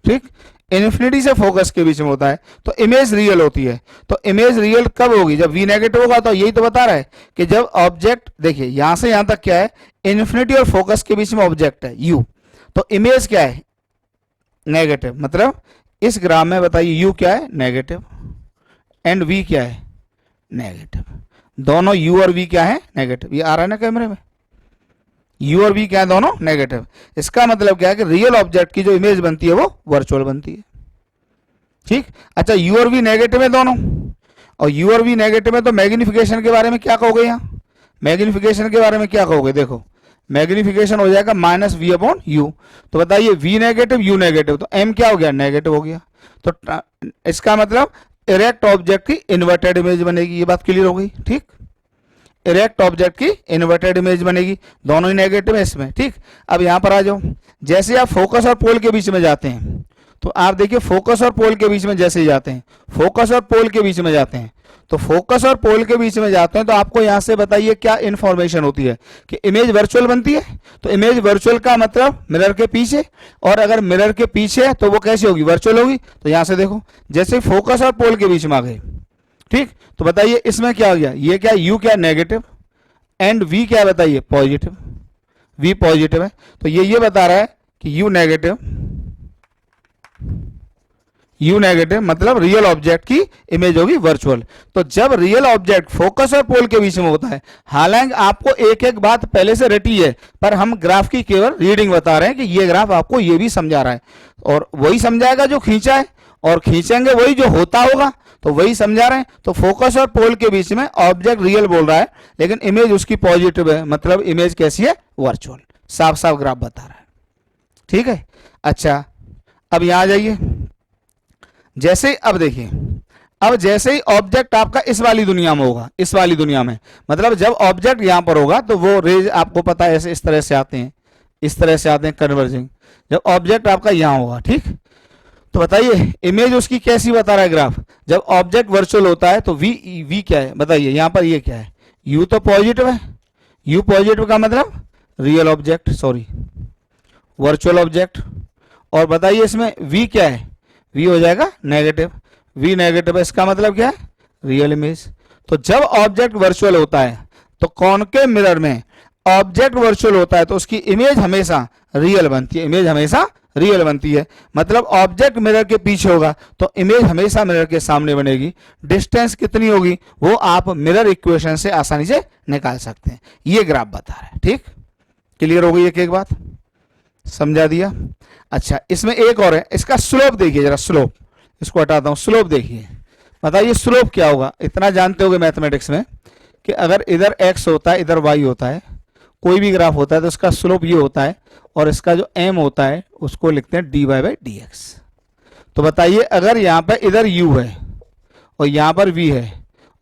ठीक, इन्फिनिटी से फोकस के बीच में होता है, तो इमेज रियल होती है। तो इमेज रियल कब होगी, जब v नेगेटिव होगा। तो यही तो बता रहा है कि जब ऑब्जेक्ट, देखिए यहां से यहां तक क्या है, इन्फिनिटी और फोकस के बीच में ऑब्जेक्ट है u, तो इमेज क्या है, नेगेटिव। मतलब इस ग्राफ में बताइए u क्या है, नेगेटिव, एंड v क्या है, नेगेटिव। दोनों u और v क्या है, नेगेटिव। ये आ रहा है ना कैमरे में, u और v क्या है, दोनों नेगेटिव। इसका मतलब क्या है कि रियल ऑब्जेक्ट की जो इमेज बनती है वो वर्चुअल बनती है। ठीक, अच्छा u और v नेगेटिव है दोनों, और u और v नेगेटिव है, तो मैग्निफिकेशन के बारे में क्या कहोगे। यहाँ मैग्निफिकेशन के बारे में क्या कहोगे, देखो मैग्निफिकेशन हो जाएगा माइनस वी अपॉन यू। तो बताइए वी नेगेटिव यू नेगेटिव, तो एम क्या हो गया, नेगेटिव हो गया। तो इसका मतलब इरेक्ट ऑब्जेक्ट की इन्वर्टेड इमेज बनेगी। ये बात क्लियर हो गई, ठीक। इरेक्ट ऑब्जेक्ट की इन्वर्टेड इमेज बनेगी, दोनों ही नेगेटिव है इसमें, ठीक। अब यहां पर आ जाओ, जैसे आप फोकस और पोल के बीच में जाते हैं, तो आप देखिए फोकस और पोल के बीच में जैसे ही जाते हैं, फोकस और पोल के बीच में जाते हैं, तो फोकस और पोल के बीच में जाते हैं, तो आपको यहां से बताइए क्या इंफॉर्मेशन होती है कि इमेज वर्चुअल बनती है। तो इमेज वर्चुअल का मतलब मिरर के पीछे, और अगर मिरर के पीछे है तो वो कैसी होगी, वर्चुअल होगी। तो यहां से देखो, जैसे फोकस और पोल के बीच में आ गए, ठीक। तो बताइए इसमें क्या हो गया, ये क्या, यू क्या, नेगेटिव, एंड वी क्या बताइए, पॉजिटिव, वी पॉजिटिव है। तो ये बता रहा है कि यू नेगेटिव, यू नेगेटिव मतलब रियल ऑब्जेक्ट की इमेज होगी वर्चुअल। तो जब रियल ऑब्जेक्ट फोकस और पोल के बीच में होता है, हालांकि आपको एक एक बात पहले से रटी है, पर हम ग्राफ की केवल रीडिंग बता रहे हैं कि ये ग्राफ आपको ये भी समझा रहा है, और वही समझाएगा जो खींचा है, और खींचेंगे वही जो होता होगा, तो वही समझा रहे हैं। तो फोकस और पोल के बीच में ऑब्जेक्ट रियल बोल रहा है, लेकिन इमेज उसकी पॉजिटिव है, मतलब इमेज कैसी है, वर्चुअल। साफ साफ ग्राफ बता रहा है, ठीक है। अच्छा, अब यहां आ जाइए, जैसे ही अब देखिए, अब जैसे ही ऑब्जेक्ट आपका इस वाली दुनिया में होगा, इस वाली दुनिया में, मतलब जब ऑब्जेक्ट यहां पर होगा तो वो रेज आपको पता है ऐसे इस तरह से आते हैं, इस तरह से आते हैं कन्वर्जिंग। जब ऑब्जेक्ट आपका यहां होगा, ठीक, तो बताइए इमेज उसकी कैसी बता रहा है ग्राफ। जब ऑब्जेक्ट वर्चुअल होता है तो वी क्या है बताइए, यहां पर ये क्या है, यू तो पॉजिटिव है, यू पॉजिटिव का मतलब real object, sorry virtual object. और बताइए इसमें वी क्या है, वी हो जाएगा नेगेटिव, वी नेगेटिव है, इसका मतलब क्या है, रियल इमेज। तो जब ऑब्जेक्ट वर्चुअल होता है तो कॉनकेव मिरर में ऑब्जेक्ट वर्चुअल होता है तो उसकी इमेज हमेशा रियल बनती है, इमेज हमेशा रियल बनती है। मतलब ऑब्जेक्ट मिरर के पीछे होगा तो इमेज हमेशा मिरर के सामने बनेगी। डिस्टेंस कितनी होगी वो आप मिरर इक्वेशन से आसानी से निकाल सकते हैं। ये ग्राफ बता रहा है, ठीक। क्लियर हो गई एक एक बात, समझा दिया। अच्छा, इसमें एक और है, इसका स्लोप देखिए जरा, स्लोप, इसको हटाता हूं, स्लोप देखिए, बताइए स्लोप क्या होगा। इतना जानते होगे मैथमेटिक्स में कि अगर इधर x होता है इधर y होता है, कोई भी ग्राफ होता है तो इसका स्लोप ये होता है, और इसका जो m होता है उसको लिखते हैं dy बाई डी एक्स। तो बताइए अगर यहाँ पर इधर u है और यहाँ पर v है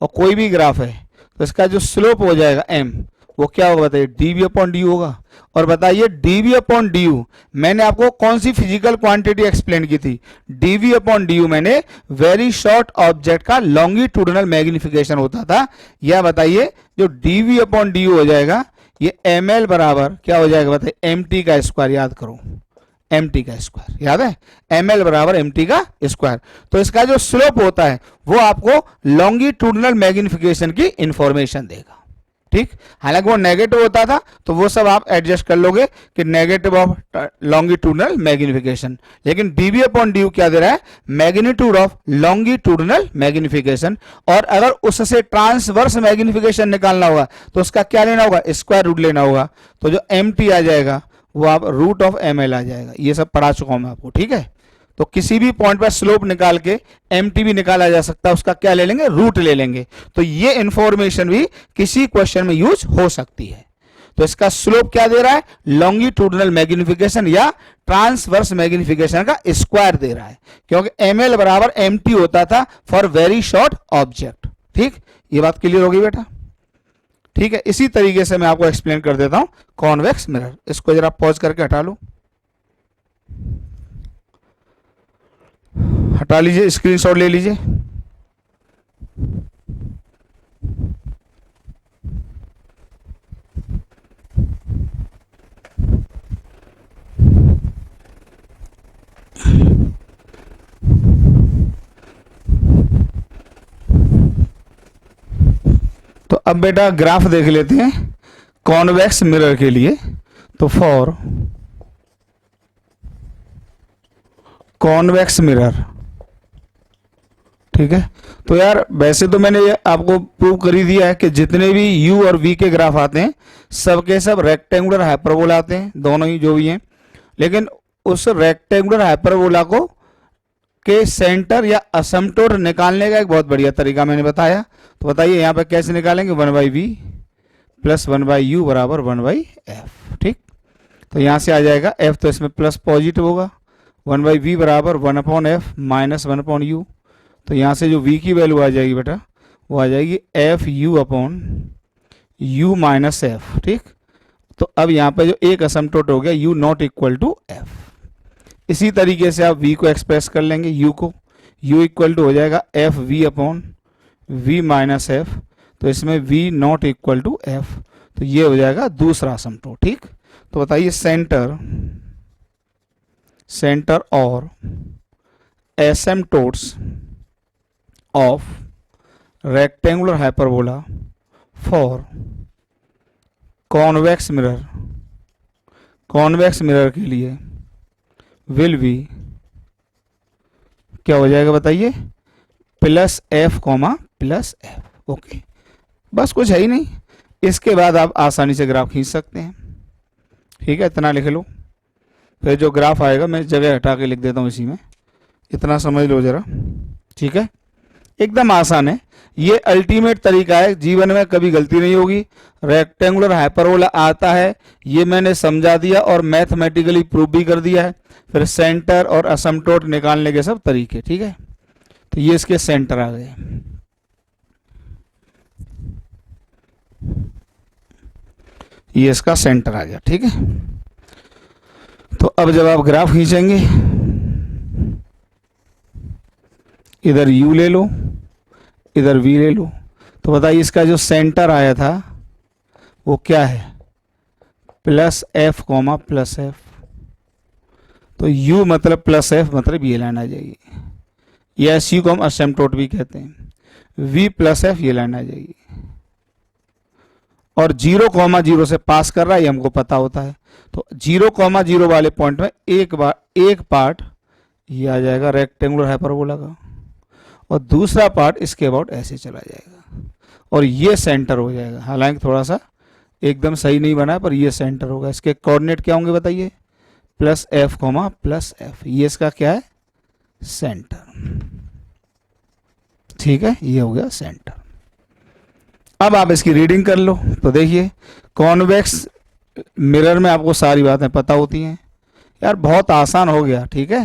और कोई भी ग्राफ है, तो इसका जो स्लोप हो जाएगा m, वो क्या होगा बताइए, dv अपॉन डी होगा। और बताइए dv अपॉन डी मैंने आपको कौन सी फिजिकल क्वांटिटी एक्सप्लेन की थी, dv अपॉन डी मैंने वेरी शॉर्ट ऑब्जेक्ट का लॉन्गिट्यूडनल मैग्निफिकेशन होता था। यह बताइए जो dv अपॉन डी हो जाएगा ये ml बराबर क्या हो जाएगा बताइए, mt का स्क्वायर, याद करो mt का स्क्वायर, याद है ml बराबर mt का स्क्वायर। तो इसका जो स्लोप होता है वो आपको लॉन्गिट्यूडनल मैग्निफिकेशन की इंफॉर्मेशन देगा, ठीक। हालांकि वो नेगेटिव होता था तो वो सब आप एडजस्ट कर लोगे कि नेगेटिव ऑफ लॉन्गिट्यूडनल मैग्निफिकेशन, लेकिन dv अपॉन डी क्या दे रहा है, मैग्नीट्यूड ऑफ लॉन्गिट्यूडनल मैग्निफिकेशन। और अगर उससे ट्रांसवर्स मैग्निफिकेशन निकालना होगा तो उसका क्या लेना होगा, स्क्वायर रूट लेना होगा। तो जो mt आ जाएगा वो आप रूट ऑफ ml आ जाएगा। ये सब पढ़ा चुका हूं मैं आपको, ठीक है। तो किसी भी पॉइंट पर स्लोप निकाल के mt भी निकाला जा सकता है, उसका क्या ले लेंगे, रूट ले लेंगे। तो ये इंफॉर्मेशन भी किसी क्वेश्चन में यूज हो सकती है। तो इसका स्लोप क्या दे रहा है, लॉन्गिट्यूडनल मैग्निफिकेशन या ट्रांसवर्स मैग्निफिकेशन का स्क्वायर दे रहा है, क्योंकि ml बराबर mt होता था फॉर वेरी शॉर्ट ऑब्जेक्ट, ठीक। ये बात क्लियर होगी बेटा, ठीक है। इसी तरीके से मैं आपको एक्सप्लेन कर देता हूं कॉन्वेक्स मिरर। इसको जरा पॉज करके हटा लो, हटा लीजिए, स्क्रीनशॉट ले लीजिए। तो अब बेटा ग्राफ देख लेते हैं कॉन्वेक्स मिरर के लिए। तो फॉर कॉन्वेक्स मिरर, ठीक है। तो यार वैसे तो मैंने आपको प्रूव कर ही दिया है कि जितने भी u और v के ग्राफ आते हैं सबके सब रेक्टेंगुलर हाइपरबोला आते हैं, दोनों ही जो भी हैं। लेकिन उस रेक्टेंगुलर हाइपरबोला को के सेंटर या असमटोट निकालने का एक बहुत बढ़िया तरीका मैंने बताया। तो बताइए यहाँ पे कैसे निकालेंगे, 1/v प्लस 1/u बराबर 1/f। ठीक, तो यहाँ से आ जाएगा f, तो इसमें प्लस पॉजिटिव होगा, 1/v बराबर 1/f माइनस 1/u। तो यहाँ से जो v की वैल्यू आ जाएगी बेटा वो आ जाएगी F u upon u minus F. ठीक, तो अब यहाँ पे जो एक असमटोट हो गया u not equal to f. इसी तरीके से आप v को एक्सप्रेस कर लेंगे, u को, u इक्वल टू हो जाएगा f v upon v minus f. तो इसमें v not equal to f, तो ये हो जाएगा दूसरा असमटोट। ठीक, तो बताइए सेंटर और asymptotes of rectangular hyperbola for convex mirror के लिए विल बी क्या हो जाएगा बताइए, plus f comma plus f. Okay, बस कुछ है ही नहीं, इसके बाद आप आसानी से ग्राफ खींच सकते हैं। ठीक है, इतना लिख लो, फिर जो ग्राफ आएगा मैं जगह हटा के लिख देता हूँ इसी में, इतना समझ लो जरा। ठीक है, एकदम आसान है, ये अल्टीमेट तरीका है, जीवन में कभी गलती नहीं होगी। रेक्टेंगुलर हाइपरबोला आता है, ये मैंने समझा दिया और मैथमेटिकली प्रूव भी कर दिया है। फिर सेंटर और असमटोट निकालने के सब तरीके। ठीक है, तो ये इसके सेंटर आ गए। ये इसका सेंटर आ गया। ठीक है, तो अब जब आप ग्राफ खींचेंगे, इधर u ले लो, इधर v ले लो, तो बताइए इसका जो सेंटर आया था वो क्या है, plus f comma plus f. तो u मतलब प्लस एफ मतलब ये लाइन आ जाएगी, या सी को हम असिम्पटोट भी कहते हैं। v प्लस एफ ये लाइन आ जाएगी, और 0,0 से पास कर रहा है ये हमको पता होता है। तो 0,0 वाले पॉइंट में एक पार्ट ये आ जाएगा रेक्टेंगुलर हाइपरबोला का, और दूसरा पार्ट इसके अबाउट ऐसे चला जाएगा, और ये सेंटर हो जाएगा। हालांकि थोड़ा सा एकदम सही नहीं बना है, पर ये सेंटर होगा। इसके कोऑर्डिनेट क्या होंगे बताइए, plus f comma plus F. ये इसका क्या है, सेंटर। ठीक है, ये हो गया सेंटर। अब आप इसकी रीडिंग कर लो, तो देखिए कॉन्वेक्स मिरर में आपको सारी बातें पता होती हैं यार, बहुत आसान हो गया। ठीक है,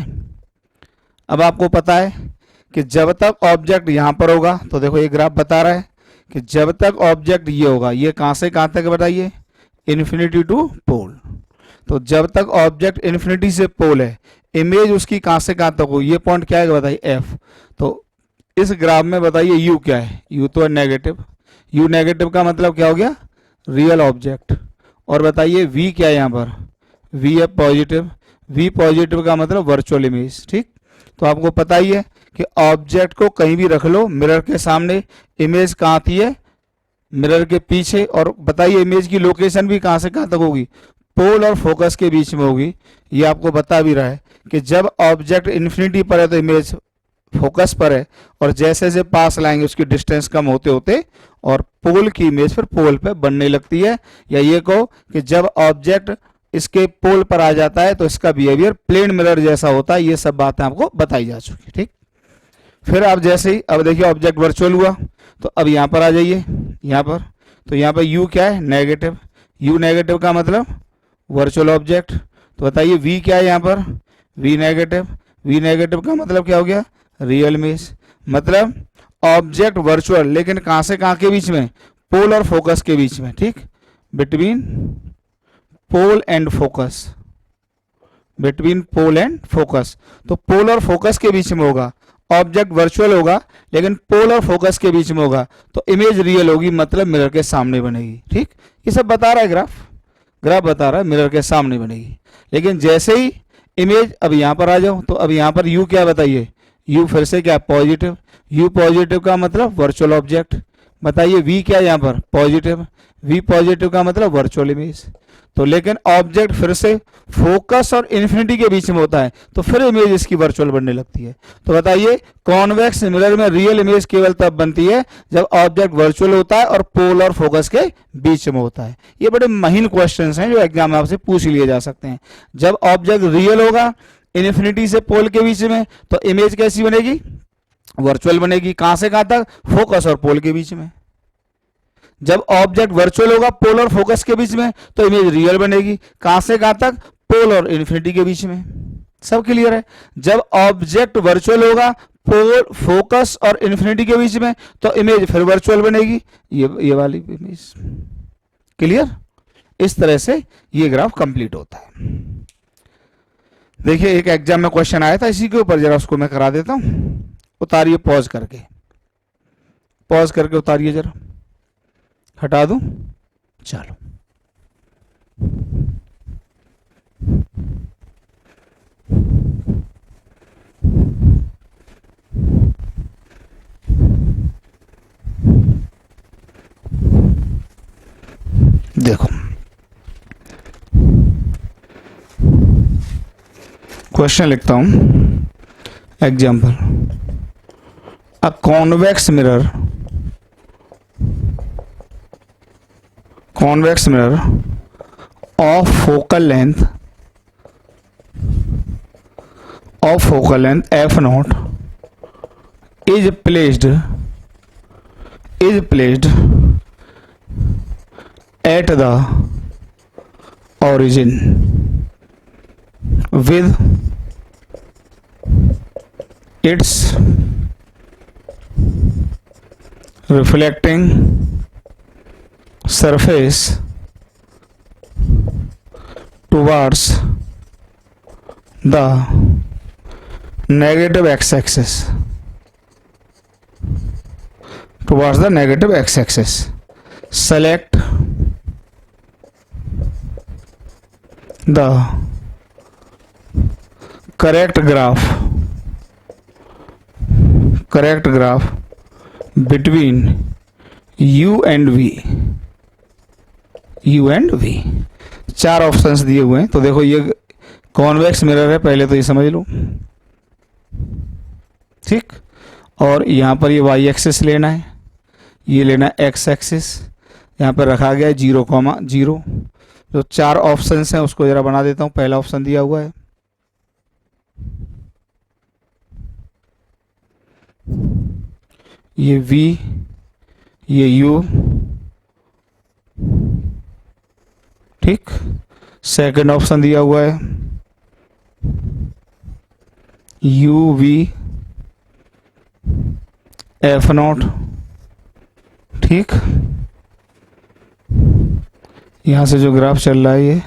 अब आपको पता है कि जब तक ऑब्जेक्ट यहाँ पर होगा, तो देखो ये ग्राफ बता रहा है कि जब तक ऑब्जेक्ट ये होगा, ये कहाँ से कहाँ तक बताइए, इन्फिनिटी टू पोल। तो जब तक ऑब्जेक्ट इन्फिनिटी से पोल है, इमेज उसकी कहाँ से कहाँ तक हो, ये पॉइंट क्या है बताइए एफ। तो इस ग्राफ में बताइए यू क्या है, यू तो है नेगेटिव, यू नेगेटिव का मतलब क्या हो गया, रियल ऑब्जेक्ट। और बताइए वी क्या है यहाँ पर, वी है पॉजिटिव, वी पॉजिटिव का मतलब वर्चुअल इमेज। ठीक, तो आपको पता ही है कि ऑब्जेक्ट को कहीं भी रख लो मिरर के सामने, इमेज कहाँ आती है, मिरर के पीछे। और बताइए इमेज की लोकेशन भी कहाँ से कहाँ तक होगी, पोल और फोकस के बीच में होगी। ये आपको बता भी रहा है कि जब ऑब्जेक्ट इन्फिनिटी पर है तो इमेज फोकस पर है, और जैसे जैसे पास लाएंगे उसकी डिस्टेंस कम होते होते और पोल की इमेज फिर पोल पे बनने लगती है। या ये कहो कि जब ऑब्जेक्ट इसके पोल पर आ जाता है तो इसका बिहेवियर प्लेन मिरर जैसा होता है। ये सब बातें आपको बताई जा चुकी। ठीक, फिर आप जैसे ही अब देखिए ऑब्जेक्ट वर्चुअल हुआ, तो अब यहाँ पर आ जाइए, यहाँ पर, तो यहाँ पर u क्या है, नेगेटिव, u नेगेटिव का मतलब वर्चुअल ऑब्जेक्ट। तो बताइए v क्या है यहाँ पर, v नेगेटिव, v नेगेटिव का मतलब क्या हो गया, रियल इमेज। मतलब ऑब्जेक्ट वर्चुअल, लेकिन कहाँ से कहाँ के बीच में, पोल और फोकस के बीच में। ठीक, between pole and focus, between pole and focus. तो पोल और फोकस के बीच में होगा, ऑब्जेक्ट वर्चुअल होगा लेकिन पोल और फोकस के बीच में होगा, तो इमेज रियल होगी, मतलब मिरर के सामने बनेगी। ठीक, ये सब बता रहा है ग्राफ बता रहा है मिरर के सामने बनेगी। लेकिन जैसे ही इमेज, अब यहाँ पर आ जाओ, तो अब यहाँ पर u क्या बताइए, u फिर से क्या, पॉजिटिव, u पॉजिटिव का मतलब वर्चुअल ऑब्जेक्ट। बताइए v क्या है यहाँ पर, पॉजिटिव, v पॉजिटिव का मतलब वर्चुअल इमेज। तो लेकिन ऑब्जेक्ट फिर से फोकस और इन्फिनिटी के बीच में होता है, तो फिर इमेज इसकी वर्चुअल बनने लगती है। तो बताइए कॉन्वेक्स मिरर में रियल इमेज केवल तब बनती है जब ऑब्जेक्ट वर्चुअल होता है और पोल और फोकस के बीच में होता है। ये बड़े महीन क्वेश्चंस हैं जो एग्जाम में आपसे पूछ लिए जा सकते हैं। जब ऑब्जेक्ट रियल होगा इन्फिनिटी से पोल के बीच में, तो इमेज कैसी बनेगी, वर्चुअल बनेगी। कहां से कहां तक, फोकस और पोल के बीच में। जब ऑब्जेक्ट वर्चुअल होगा पोल और फोकस के बीच में तो इमेज रियल बनेगी। कहां से कहां तक? पोल और इन्फिनिटी के बीच में। सब क्लियर है? जब ऑब्जेक्ट वर्चुअल होगा पोल फोकस और इन्फिनिटी के बीच में तो इमेज फिर वर्चुअल बनेगी, ये वाली इमेज। क्लियर? इस तरह से ये ग्राफ कंप्लीट होता है। देखिए एक एग्जाम में क्वेश्चन आया था इसी के ऊपर, जरा उसको मैं करा देता हूं। उतारिए पॉज करके उतारिए जरा, हटा दूं? चलो देखो क्वेश्चन लिखता हूं। Example, a convex mirror of focal length f naught is placed at the origin with its reflecting surface towards the negative x-axis, select the correct graph between u and v। चार ऑप्शंस दिए हुए हैं। तो देखो ये कॉन्वेक्स मिरर है, पहले तो ये समझ लो, ठीक। और यहाँ पर ये वाई एक्सिस लेना है, ये लेना है एक्स एक्सिस। यहाँ पर रखा गया है 0,0। जो चार ऑप्शंस हैं उसको जरा बना देता हूँ। पहला ऑप्शन दिया हुआ है ये v, ये u, ठीक। सेकंड ऑप्शन दिया हुआ है u v f नॉट, ठीक। यहां से जो ग्राफ चल रहा है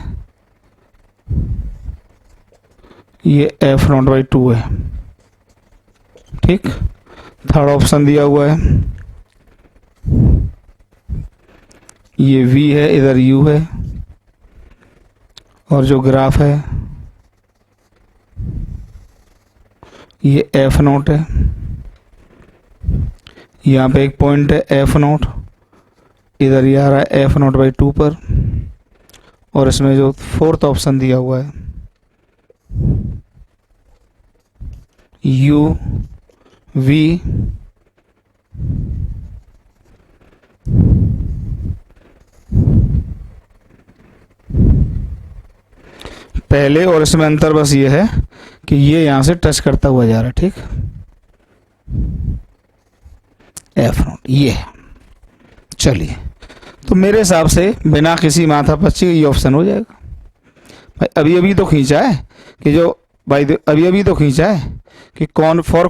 ये f नॉट बाई 2 है, ठीक। थर्ड ऑप्शन दिया हुआ है ये v है, इधर u है, और जो ग्राफ है ये f नॉट है। यहाँ पे एक पॉइंट है f नॉट, इधर ये आ रहा है f नॉट बाई 2 पर। और इसमें जो फोर्थ ऑप्शन दिया हुआ है u v पहले, और इसमें अंतर बस ये है कि ये यहां से टच करता हुआ जा रहा है, ठीक। एफ नॉट ये है। चलिए, तो मेरे हिसाब से बिना किसी माथापच्ची ये ऑप्शन हो जाएगा। भाई अभी तो खींचा है कि जो भाई अभी तो खींचा है कि फॉर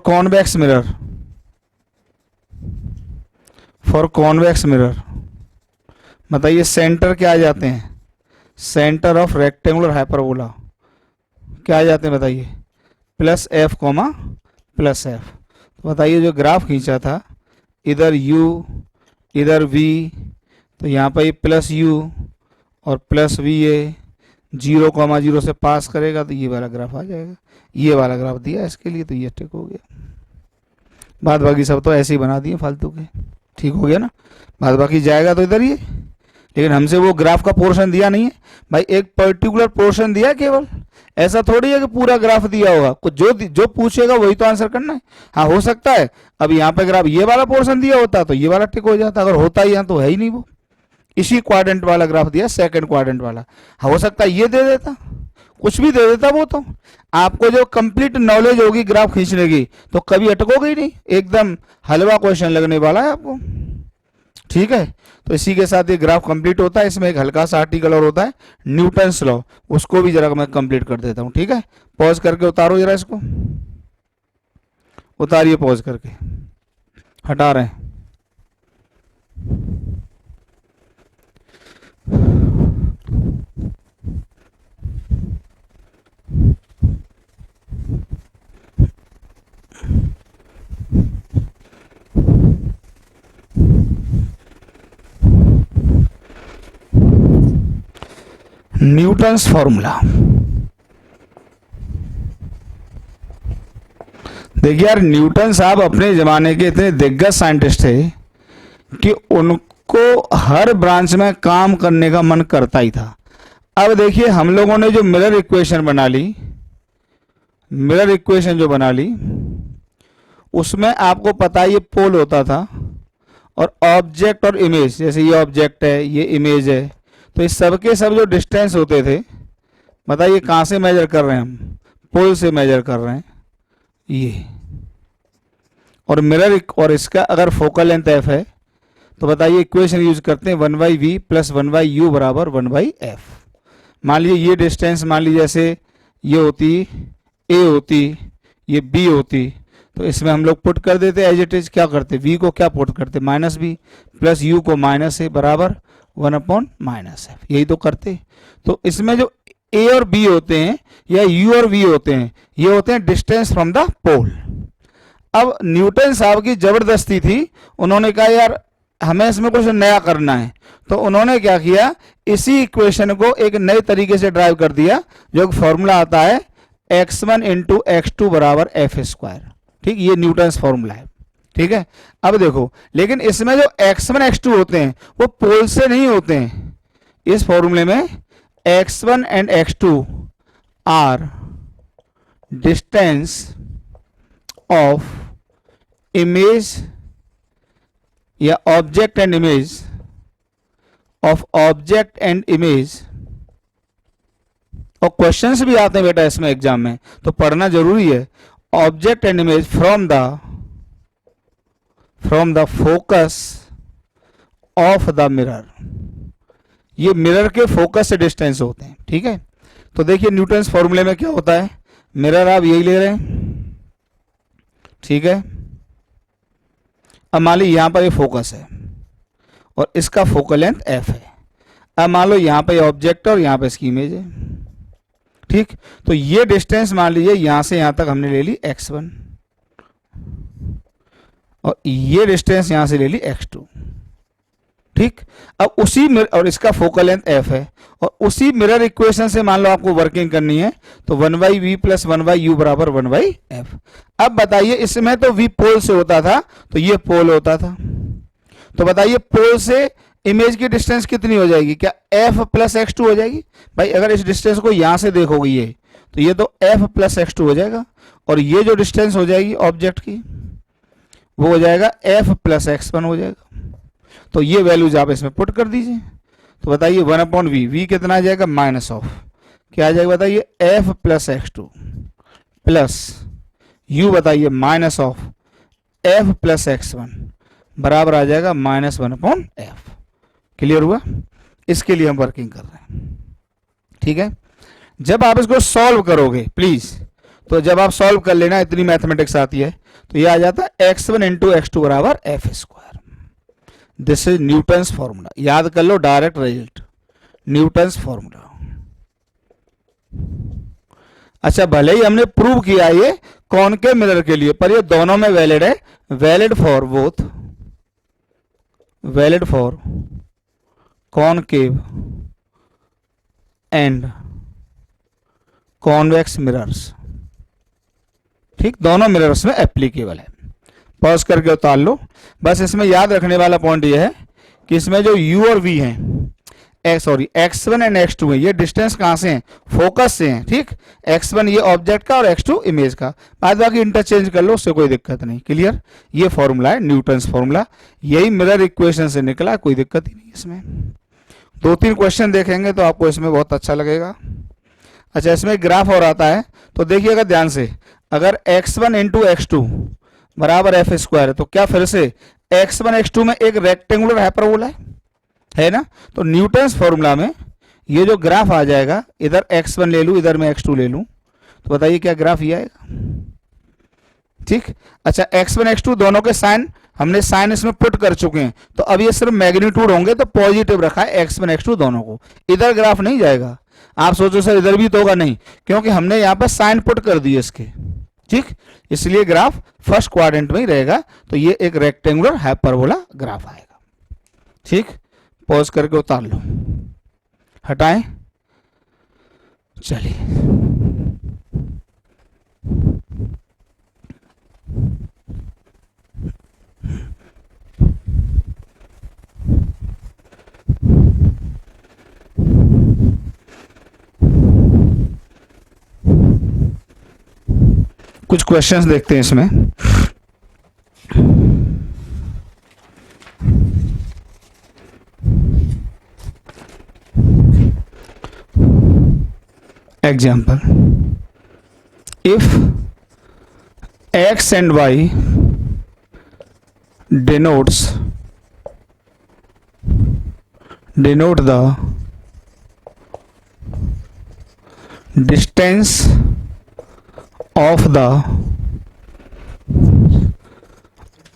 कॉन्वेक्स मिरर बताइए सेंटर क्या आ जाते हैं? सेंटर ऑफ रेक्टेंगुलर हाइपरबोला क्या आ जाते हैं बताइए? Plus f comma plus f. तो बताइए जो ग्राफ खींचा था इधर u इधर v, तो यहाँ पर ये प्लस u और प्लस v है, 0,0 से पास करेगा तो ये वाला ग्राफ आ जाएगा। ये वाला ग्राफ दिया इसके लिए, तो ये ठीक हो गया। बाद बाकी सब तो ऐसे ही बना दिए फालतू के, ठीक हो गया ना। बाद बाकी जाएगा तो इधर ये, लेकिन हमसे वो ग्राफ का पोर्शन दिया नहीं है भाई, एक पर्टिकुलर पोर्शन दिया केवल। ऐसा थोड़ी है कि पूरा ग्राफ दिया होगा, कुछ जो पूछेगा वही तो आंसर करना है। हाँ हो सकता है अब यहाँ पे ग्राफ ये वाला पोर्शन दिया होता तो ये वाला टिक हो जाता, अगर होता ही यहाँ तो है ही नहीं, वो इसी क्वाड्रेंट वाला ग्राफ दिया, सेकंड क्वाड्रेंट वाला। हाँ हो सकता है ये दे देता, कुछ भी दे देता। वो तो आपको जो कंप्लीट नॉलेज होगी ग्राफ खींचने की तो कभी अटकोगे ही नहीं, एकदम हलवा क्वेश्चन लगने वाला है आपको। ठीक है, तो इसी के साथ ये ग्राफ कंप्लीट होता है। इसमें एक हल्का सा आर्टिकल और होता है न्यूटन्स लॉ, उसको भी जरा मैं कंप्लीट कर देता हूँ। ठीक है, पॉज करके उतारो जरा इसको, उतारिए पॉज करके, हटा रहे हैं। न्यूटन्स फॉर्मूला, देखिए यार, न्यूटन साहब अपने जमाने के इतने दिग्गज साइंटिस्ट थे कि उनको हर ब्रांच में काम करने का मन करता ही था। अब देखिए हम लोगों ने जो मिरर इक्वेशन बना ली, मिरर इक्वेशन जो बना ली, उसमें आपको पता है ये पोल होता था और ऑब्जेक्ट और इमेज, जैसे ये ऑब्जेक्ट है ये इमेज है, तो इस सब के सब जो डिस्टेंस होते थे, बताइए कहाँ से मेजर कर रहे हैं हम, पोल से मेजर कर रहे हैं ये। और मिरर और इसका अगर फोकल लेंथ एफ है तो बताइए इक्वेशन यूज करते हैं 1/v प्लस 1/u बराबर 1/f। मान लीजिए ये डिस्टेंस, मान लीजिए जैसे ये होती a होती, ये b होती, तो इसमें हम लोग पुट कर देते एज इट इज, क्या करते v को क्या पुट करते -b प्लस u को -a बराबर 1/-f, यही तो करते। तो इसमें जो a और b होते हैं या u और v होते हैं, ये होते हैं डिस्टेंस फ्रॉम द पोल। अब न्यूटन साहब की जबरदस्ती थी, उन्होंने कहा यार हमें इसमें कुछ नया करना है, तो उन्होंने क्या किया, इसी इक्वेशन को एक नए तरीके से ड्राइव कर दिया, जो फॉर्मूला आता है x1 इंटू x2 बराबर एफ स्क्वायर। ठीक, ये न्यूटन्स फॉर्मूला है। ठीक है, अब देखो, लेकिन इसमें जो x1 x2 होते हैं वो पोल से नहीं होते हैं। इस फॉर्मूले में x1 and x2 are distance of image या object and image of object and image. और क्वेश्चंस भी आते हैं बेटा इसमें एग्जाम में, तो पढ़ना जरूरी है। Object and image from the focus of the mirror, ये मिरर के फोकस से डिस्टेंस होते हैं। ठीक है, तो देखिए न्यूटन्स फॉर्मूले में क्या होता है, मिरर आप यही ले रहे हैं, ठीक है। अब मान लो यहां पर ये फोकस है और इसका फोकल लेंथ एफ है। अब मान लो यहां पर ऑब्जेक्ट और यहां पर इसकी इमेज है। ठीक, तो ये डिस्टेंस मान लीजिए यहां से यहां तक हमने ले ली x1 और ये डिस्टेंस यहां से ले ली x2। ठीक, अब उसी और इसका फोकल लेंथ f है और उसी मिरर इक्वेशन से मान लो आपको वर्किंग करनी है, तो 1/v प्लस 1/u बराबर 1/f। अब बताइए इसमें तो v पोल से होता था, तो ये पोल होता था, तो बताइए पोल से इमेज की डिस्टेंस कितनी हो जाएगी, क्या f प्लस x2 हो जाएगी। भाई अगर इस डिस्टेंस को यहां से देखोगे ये, तो ये तो f प्लस x2 हो जाएगा, और ये जो डिस्टेंस हो जाएगी ऑब्जेक्ट की वो हो जाएगा f प्लस x1 हो जाएगा। तो ये वैल्यूज आप इसमें पुट कर दीजिए, तो बताइए 1/v, v कितना आ जाएगा माइनस ऑफ, क्या आ जाएगा बताइए f plus x2 plus u बताइए minus of f plus x1 बराबर आ जाएगा -1/f। क्लियर हुआ, इसके लिए हम वर्किंग कर रहे हैं। ठीक है, जब आप इसको सॉल्व करोगे प्लीज, तो जब आप सॉल्व कर लेना, इतनी मैथमेटिक्स आती है, तो ये आ जाता है x1 इंटू x2 बराबर F square. This is Newton's formula, याद कर लो, डायरेक्ट रिजल्ट न्यूटन्स फॉर्मूला। अच्छा, भले ही हमने प्रूव किया ये कॉनकेव मिरर के लिए, पर ये दोनों में वैलिड है, valid for both, valid for concave and convex mirrors. ठीक, दोनों मिरर्स में एप्लीकेबल है। पॉज करके उतार लो। बस इसमें याद रखने वाला पॉइंट ये है कि इसमें जो u और v हैं, सॉरी x1 एंड x2 है, ये डिस्टेंस कहाँ से हैं, फोकस से हैं। ठीक, x1 ये ऑब्जेक्ट का और x2 इमेज का, बाद बाकी इंटरचेंज कर लो, उससे कोई दिक्कत नहीं। क्लियर, ये फॉर्मूला है न्यूटन्स फॉर्मूला, यही मिरर इक्वेशन से निकला, कोई दिक्कत ही नहीं इसमें। 2-3 क्वेश्चन देखेंगे तो आपको इसमें बहुत अच्छा लगेगा। अच्छा, इसमें ग्राफ और आता है, तो देखिएगा ध्यान से, अगर x1 इंटू x2 बराबर एफ स्क्वायर है, तो क्या फिर से x1 x2 में एक रेक्टेंगुलर हाइपरबोला है ना, तो न्यूटन्स फॉर्मूला में ये जो ग्राफ आ जाएगा, इधर x1 ले लूँ, इधर मैं x2 ले लूँ, तो बताइए क्या ग्राफ ये आएगा। ठीक, अच्छा x1 x2 दोनों के साइन हमने साइन इसमें पुट कर चुके हैं, तो अब ये सिर्फ मैग्नीट्यूड होंगे, तो पॉजिटिव रखा है x1 x2 दोनों को, इधर ग्राफ नहीं जाएगा। आप सोचो सर इधर भी तो होगा, नहीं, क्योंकि हमने यहाँ पर साइन पुट कर दिए इसके। ठीक, इसलिए ग्राफ फर्स्ट क्वाड्रेंट में ही रहेगा, तो ये एक रेक्टेंगुलर हाइपरबोला ग्राफ आएगा। ठीक, पॉज करके उतार लो, हटाएं, चलिए कुछ क्वेश्चंस देखते हैं इसमें। Example, if x and y denote the distance of the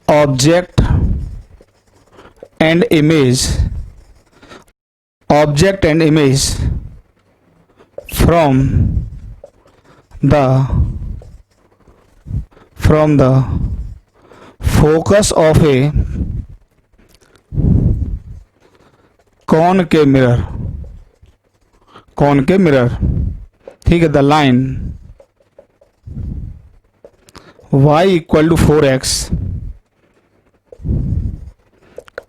object and image from the focus of a concave mirror, ठीक है, the line y equal to 4x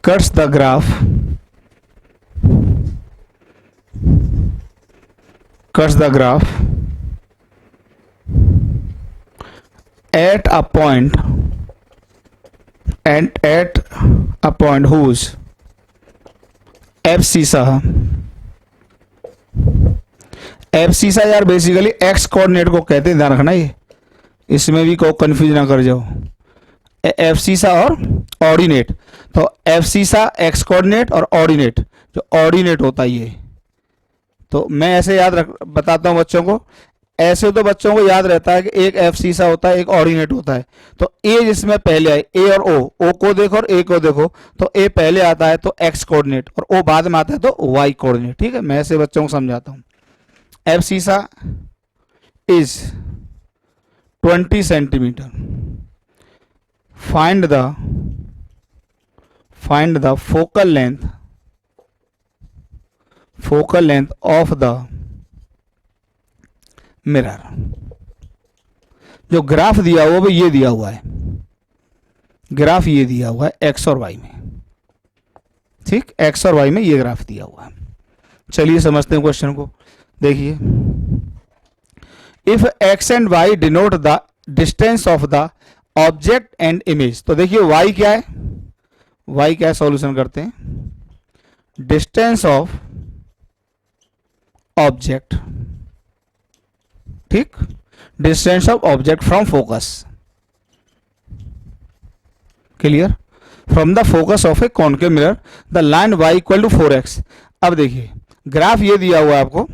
cuts the graph at a point whose abscissa यार बेसिकली एक्स कोऑर्डिनेट को कहते हैं, ध्यान रखना, ये इसमें भी को कंफ्यूज ना कर जाओ, एब्सिसा और ऑर्डिनेट। तो एब्सिसा एक्स कोऑर्डिनेट और ऑर्डिनेट, जो ऑर्डिनेट होता है ये, तो मैं ऐसे बताता हूँ बच्चों को, ऐसे तो बच्चों को याद रहता है कि एक एब्सिसा होता है, एक ऑर्डिनेट होता है। तो ए जिसमें पहले आए, ए और ओ को देखो और ए को देखो, तो ए पहले आता है तो एक्स कोऑर्डिनेट और ओ बाद में आता है तो वाई कोऑर्डिनेट। ठीक है, मैं ऐसे बच्चों को समझाता हूँ। Abscissa is 20 centimetre, find the focal length of the mirror. जो ग्राफ दिया हुआ वो ये दिया हुआ है, ग्राफ ये दिया हुआ है एक्स और वाई में। ठीक, एक्स और वाई में ये ग्राफ दिया हुआ है। चलिए समझते हैं क्वेश्चन को। देखिए, if x and y denote the distance of the object and image, तो देखिए वाई क्या है, वाई क्या है, सॉल्यूशन करते हैं। डिस्टेंस ऑफ ऑब्जेक्ट, ठीक, distance of object from focus, clear, from the focus of a concave mirror the line y equal to 4x। अब देखिए ग्राफ ये दिया हुआ है आपको,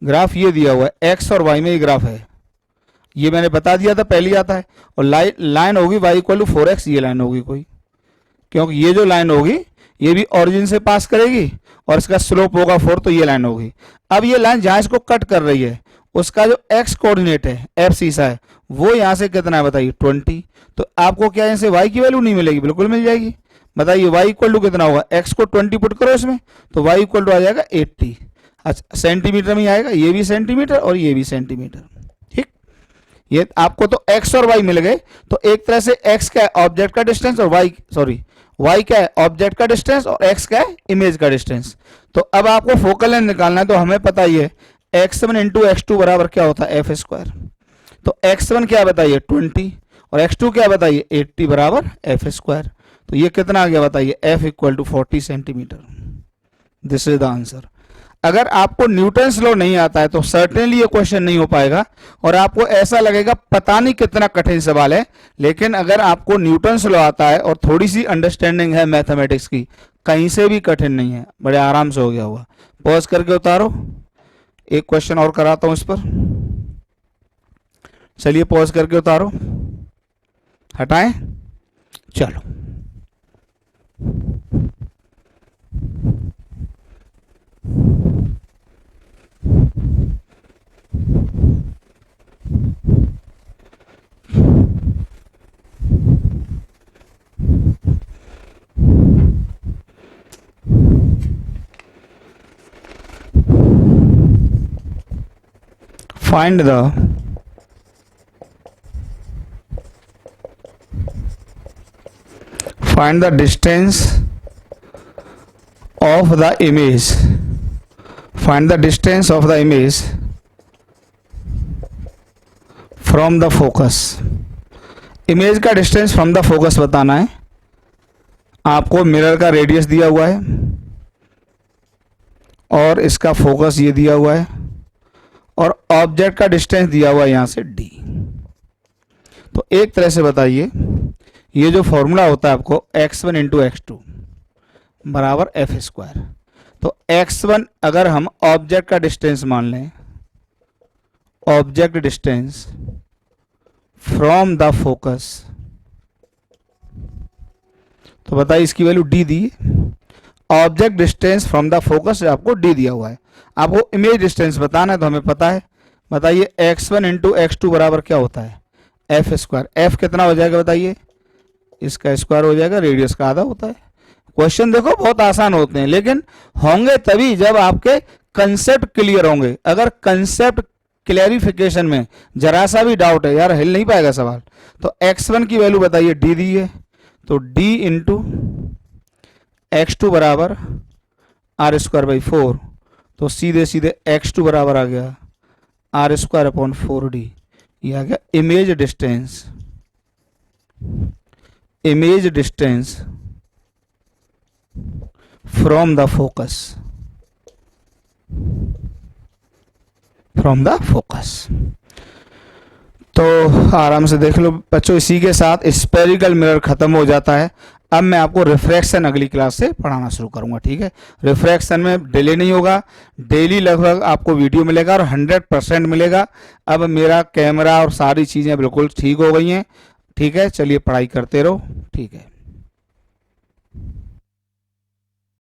ग्राफ ये दिया हुआ है, x और y में ये ग्राफ है, ये मैंने बता दिया था पहले ही आता है, और लाइन होगी y इक्वल टू 4x, ये लाइन होगी कोई, क्योंकि ये जो लाइन होगी ये भी ऑरिजिन से पास करेगी और इसका स्लोप होगा 4, तो ये लाइन होगी। अब ये लाइन जहां इसको कट कर रही है उसका जो x कोऑर्डिनेट है, एब्सिसा है, वो यहां से कितना है बताइए 20। तो आपको क्या यहाँ से y की वैल्यू नहीं मिलेगी, बिल्कुल मिल जाएगी। बताइए y इक्वल टू कितना होगा, x को 20 पुट करो इसमें, तो y इक्वल टू आ जाएगा 80। अच्छा, सेंटीमीटर में आएगा, ये भी सेंटीमीटर और ये भी सेंटीमीटर। ठीक, ये आपको तो x और y मिल गए, तो एक तरह से x का ऑब्जेक्ट का डिस्टेंस और y क्या है ऑब्जेक्ट का डिस्टेंस और x का है इमेज का डिस्टेंस। तो अब आपको फोकल लेंथ निकालना है, तो हमें पता ही है x1 इंटू x2 बराबर क्या होता है f स्क्वायर। तो x1 क्या बताइए 20 और x2 क्या बताइए 80 बराबर f स्क्वायर। तो ये कितना आ गया बताइए, f equal to 40 centimetre. This is the answer. अगर आपको न्यूटन्स लॉ नहीं आता है तो सर्टेनली ये क्वेश्चन नहीं हो पाएगा और आपको ऐसा लगेगा पता नहीं कितना कठिन सवाल है। लेकिन अगर आपको न्यूटन्स लॉ आता है और थोड़ी सी अंडरस्टैंडिंग है मैथमेटिक्स की, कहीं से भी कठिन नहीं है, बड़े आराम से हो गया होगा। पॉज करके उतारो, एक क्वेश्चन और कराता हूं इस पर। चलिए पॉज करके उतारो, हटाएं, चलो। Find the distance of the image. Find the distance of the image from the focus. Image का डिस्टेंस फ्रॉम द फोकस बताना है। आपको मिरर का रेडियस दिया हुआ है और इसका फोकस ये दिया हुआ है और ऑब्जेक्ट का डिस्टेंस दिया हुआ है यहां से d। तो एक तरह से बताइए, ये जो फॉर्मूला होता है आपको x1 इंटू x2 बराबर एफ स्क्वायर। तो x1 अगर हम ऑब्जेक्ट का डिस्टेंस मान लें, object distance from the focus, तो बताइए इसकी value d the. Object distance from the focus आपको d दिया हुआ है, आपको इमेज डिस्टेंस बताना है तो हमें पता है। बताइए x1 इंटू x2 बराबर क्या होता है, एफ स्क्वायर। एफ कितना हो जाएगा बताइए, इसका स्क्वायर हो जाएगा, रेडियस का आधा होता है। क्वेश्चन देखो बहुत आसान होते हैं, लेकिन होंगे तभी जब आपके कंसेप्ट क्लियर होंगे। अगर कंसेप्ट क्लैरिफिकेशन में जरा सा भी डाउट है यार, हिल नहीं पाएगा सवाल। तो x1 की वैल्यू बताइए d दी है, तो d इंटू x2 बराबर आर स्क्वायर बाई 4। तो सीधे सीधे x2 बराबर आ गया आर स्क्वायर अपॉन 4d। ये आ गया image distance, image distance from the focus, from the focus. तो आराम से देख लो बच्चों, इसी के साथ स्फेरिकल मिरर खत्म हो जाता है। अब मैं आपको रिफ्रैक्शन अगली क्लास से पढ़ाना शुरू करूंगा, ठीक है। रिफ्रैक्शन में डिले नहीं होगा, डेली लगभग आपको वीडियो मिलेगा और 100% मिलेगा। अब मेरा कैमरा और सारी चीज़ें बिल्कुल ठीक हो गई हैं, ठीक है। चलिए पढ़ाई करते रहो, ठीक है।